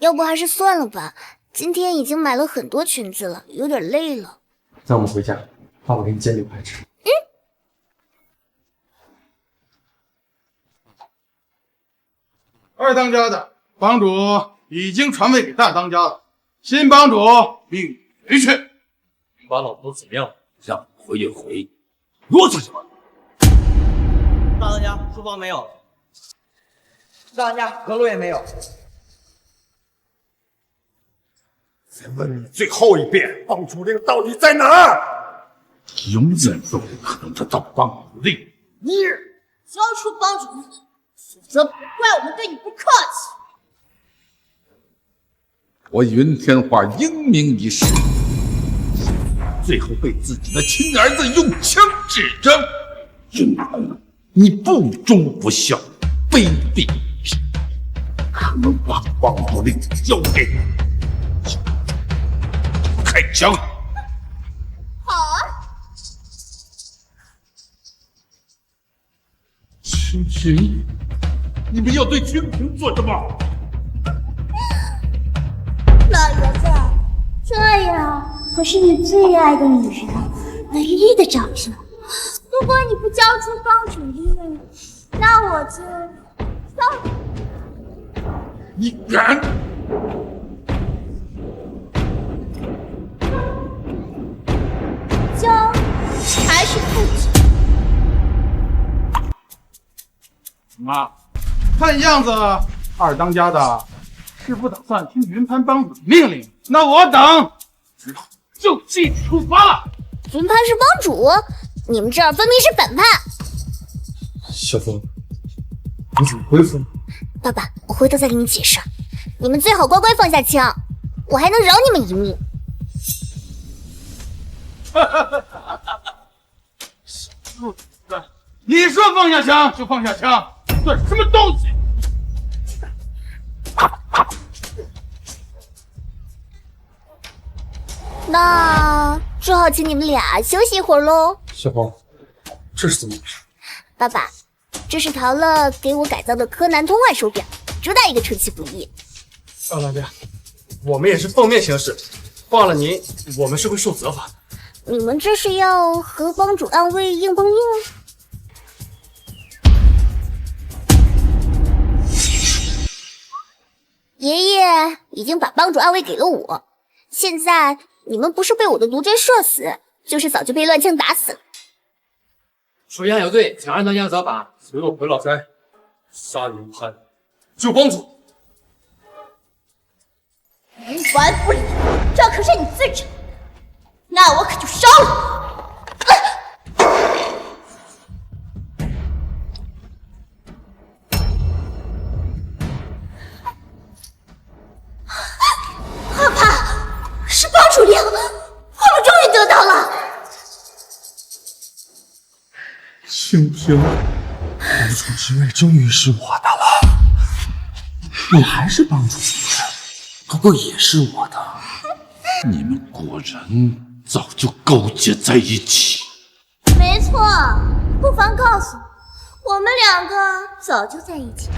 要不还是算了吧，今天已经买了很多裙子了，有点累了。那我们回家，爸爸给你煎牛排吃。二当家的帮主已经传位给大当家了，新帮主命回去。把老头怎么样？让回就回，啰嗦什么？大当家，书房没有。大当家，阁楼也没有。再问你最后一遍，帮主令到底在哪儿？永远都不可能得到帮主令。你交出帮主令，否则不怪我们对你不客气。我云天华英明一世，最后被自己的亲儿子用枪指着。云南，你不忠不孝，卑鄙无比，可能把帮主令交给你。开枪！好啊！青萍，你们要对青萍做什么？老爷子，这样可是你最爱的女人唯一的长相。如果你不交出帮主令，那我就操你！你敢！交还是不交？妈，看样子二当家的是不打算听云潘帮主的命令，那我等只好就地出发了。云潘是帮主，你们这儿分明是反叛。小峰，你怎么恢复了？爸爸，我回头再给你解释。你们最好乖乖放下枪，我还能饶你们一命。你说放下枪就放下枪，算什么东西？那只好请你们俩休息一会儿喽。小峰，这是怎么回事？爸爸，这是陶乐给我改造的柯南通外手表，主打一个出其不意。二当家，我们也是奉命行事，放了您，我们是会受责罚的。你们这是要和帮主暗卫硬碰硬？爷爷已经把帮主暗卫给了我，现在你们不是被我的毒针射死，就是早就被乱枪打死了。属下有罪，请二当家责罚。随我回老斋，杀云潘，救帮主。完不了，这可是你自找，那我可就烧了爸爸，是帮主令，我们终于得到了。青萍，帮主之位终于是我的了。你还是帮主夫人，不过也是我的。你们果然早就勾结在一起。没错，不妨告诉你，我们两个早就在一起了，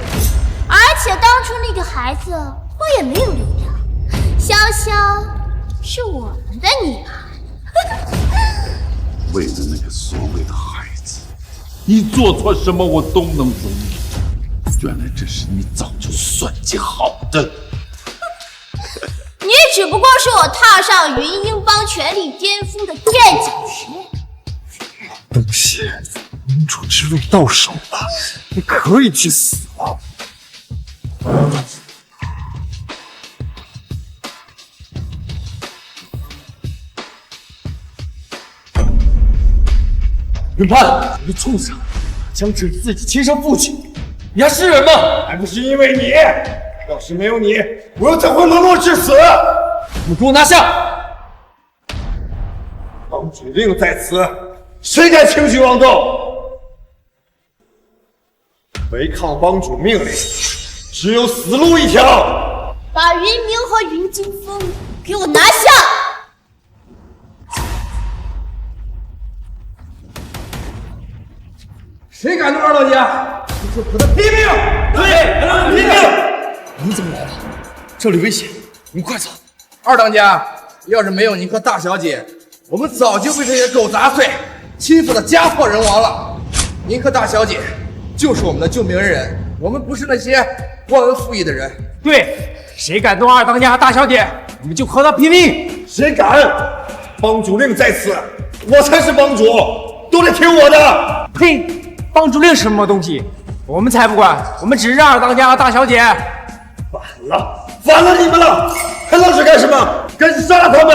而且且当初那个孩子我也没有流量，潇潇是我们的女儿。为了那个所谓的孩子，你做错什么我都能容你。原来这是你早就算计好的。你只不过是我踏上云鹰帮权力巅峰的垫脚石。东西，民主之路到手了，你可以去死了。云潘，你个畜生，枪指自己亲生父亲，你还是人吗？还不是因为你！要是没有你，我又怎会沦落至此？你给我拿下！帮主令在此，谁敢轻举妄动？违抗帮主命令，只有死路一条！把云明和云惊风给我拿下！谁敢动二当家，你就和他拼命！对，和他拼命！你怎么来了？这里危险，你们快走！二当家，要是没有您和大小姐，我们早就被这些狗杂碎欺负的家破人亡了。您和大小姐就是我们的救命恩人，我们不是那些忘恩负义的人。对，谁敢动二当家大小姐，我们就和他拼命！谁敢？帮主令在此，我才是帮主，都得听我的！呸！帮主令什么东西？我们才不管，我们只是二当家和大小姐。反了你们了！还愣着干什么？赶紧杀了他们！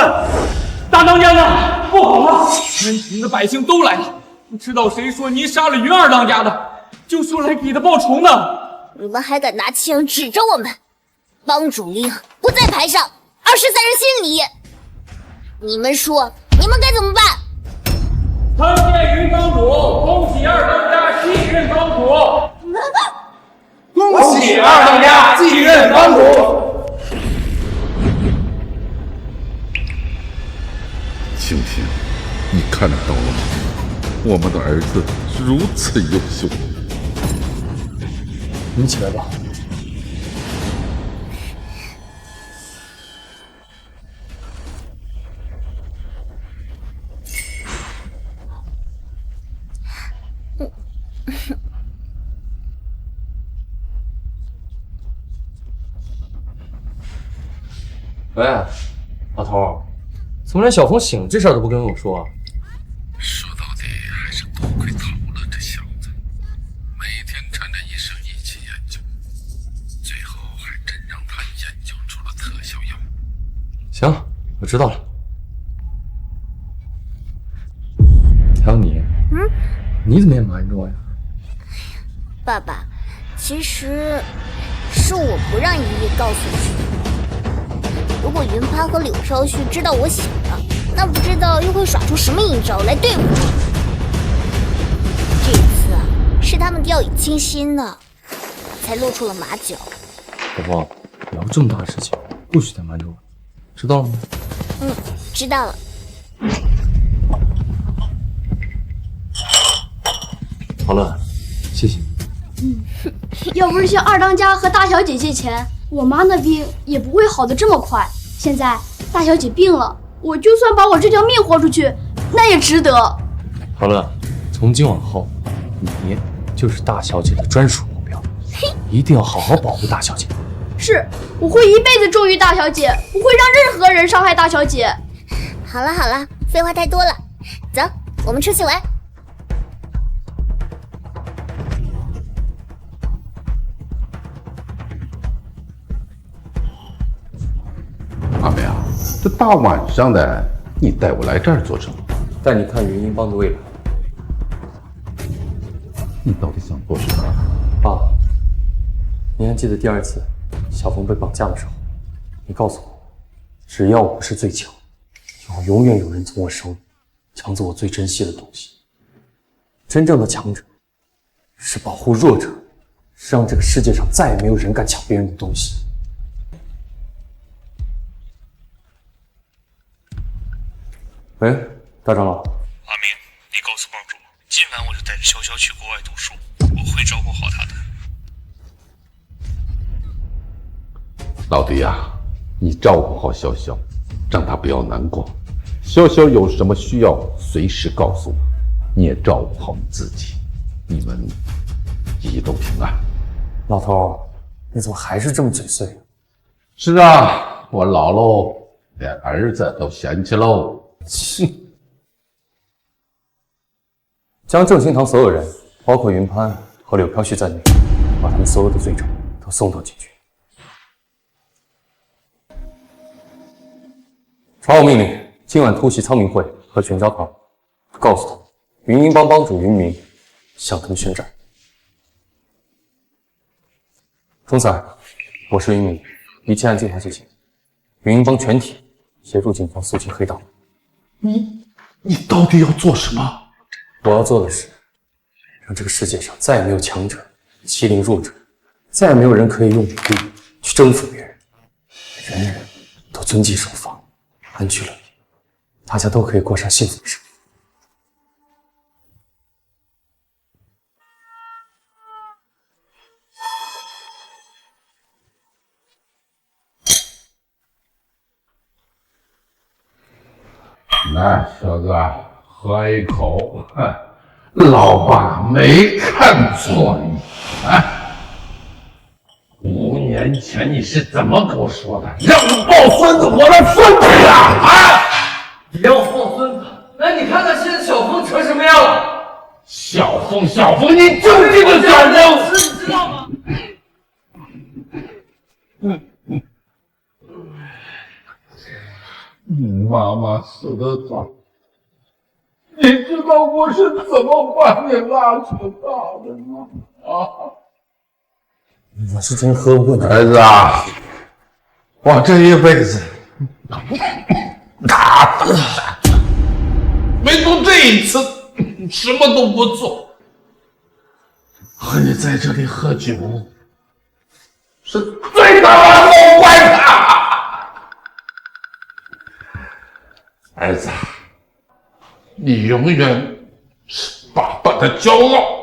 大当家呢？不好了，全城的百姓都来了，不知道谁说您杀了云二当家的，就说来给他报仇呢。你们还敢拿枪指着我们？帮主令不在牌上，而是在人心里。你们说，你们该怎么办？参见云帮主，恭喜二当家继任帮主！恭喜二当家继任帮主！星星，你看到了吗？我们的儿子是如此优秀。你起来吧。喂，老头，怎么连小峰醒这事儿都不跟我说啊？说到底还是多亏陶乐这小子，每天缠着医生一起研究，最后还真让他研究出了特效药。行，我知道了。还有你，你怎么也瞒着我呀？爸爸，其实是我不让爷爷告诉你。如果云潘和柳少旭知道我醒了，那不知道又会耍出什么阴招来对付我。这次啊，是他们掉以轻心呢，才露出了马脚。小峰，以后这么大的事情，不许再瞒着我，知道了吗？知道了。好了，谢谢你。要不是向二当家和大小姐借钱，我妈那病也不会好得这么快。现在大小姐病了，我就算把我这条命豁出去，那也值得。好了，从今往后，你就是大小姐的专属目标，一定要好好保护大小姐。是，我会一辈子忠于大小姐，不会让任何人伤害大小姐。好了好了，废话太多了，走，我们出去玩。阿美啊，这大晚上的，你带我来这儿做什么？带你看云鹰帮的未来。你到底想做什么？爸，你还记得第二次小峰被绑架的时候，你告诉我，只要我是最强，以后永远有人从我手里抢走我最珍惜的东西。真正的强者是保护弱者，是让这个世界上再也没有人敢抢别人的东西。喂，大长老。阿明，你告诉帮主，今晚我就带着潇潇去国外读书，我会照顾好她的。老弟呀，你照顾好潇潇，让他不要难过。潇潇有什么需要，随时告诉我。你也照顾好你自己，你们一路平安。老头，你怎么还是这么嘴碎？是啊，我老喽，连儿子都嫌弃喽。将正清堂所有人，包括云潘和柳飘絮在内，把他们所有的罪证都送到警局。传我命令，今晚突袭苍明会和玄霄堂，告诉他们，云鹰帮帮主云明向他们宣战。钟三，我是云明，一切按计划进行。云鹰帮全体协助警方肃清黑道。你到底要做什么？我要做的是，让这个世界上再也没有强者欺凌弱者，再也没有人可以用武力去征服别人，人人都遵纪守法，安居乐业，大家都可以过上幸福的生活。来，小子，喝一口。老爸没看错你。5年前你是怎么跟我说的？让我抱孙子，我的孙子呀！你要抱孙子，那你看看现在小峰成什么样了？小峰，你就是这个小峰，你知道吗？你妈妈死得早，你知道我是怎么把你拉扯大的吗？我是真喝不过你。儿子啊，我这一辈子打赌下去，唯独这一次什么都不做，和你在这里喝酒是最大的后悔。儿子，你永远是爸爸的骄傲。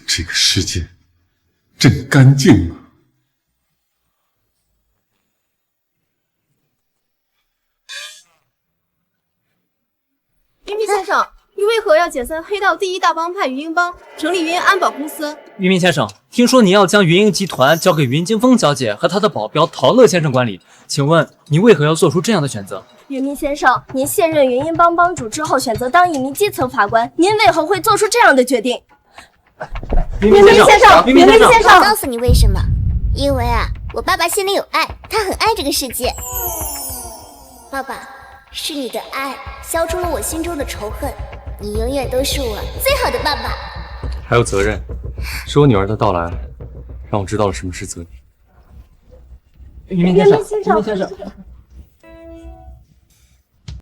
这个世界真干净啊！云明先生，你为何要解散黑道第一大帮派云鹰帮，成立云鹰安保公司？云明先生，听说您要将云鹰集团交给云金峰小姐和她的保镖陶乐先生管理，请问你为何要做出这样的选择？云明先生，您卸任云鹰帮帮主之后，选择当一名基层法官，您为何会做出这样的决定？云明先生，我告诉你为什么？因为我爸爸心里有爱，他很爱这个世界。爸爸，是你的爱消除了我心中的仇恨，你永远都是我最好的爸爸。还有责任，是我女儿的到来，让我知道了什么是责任。云明先生，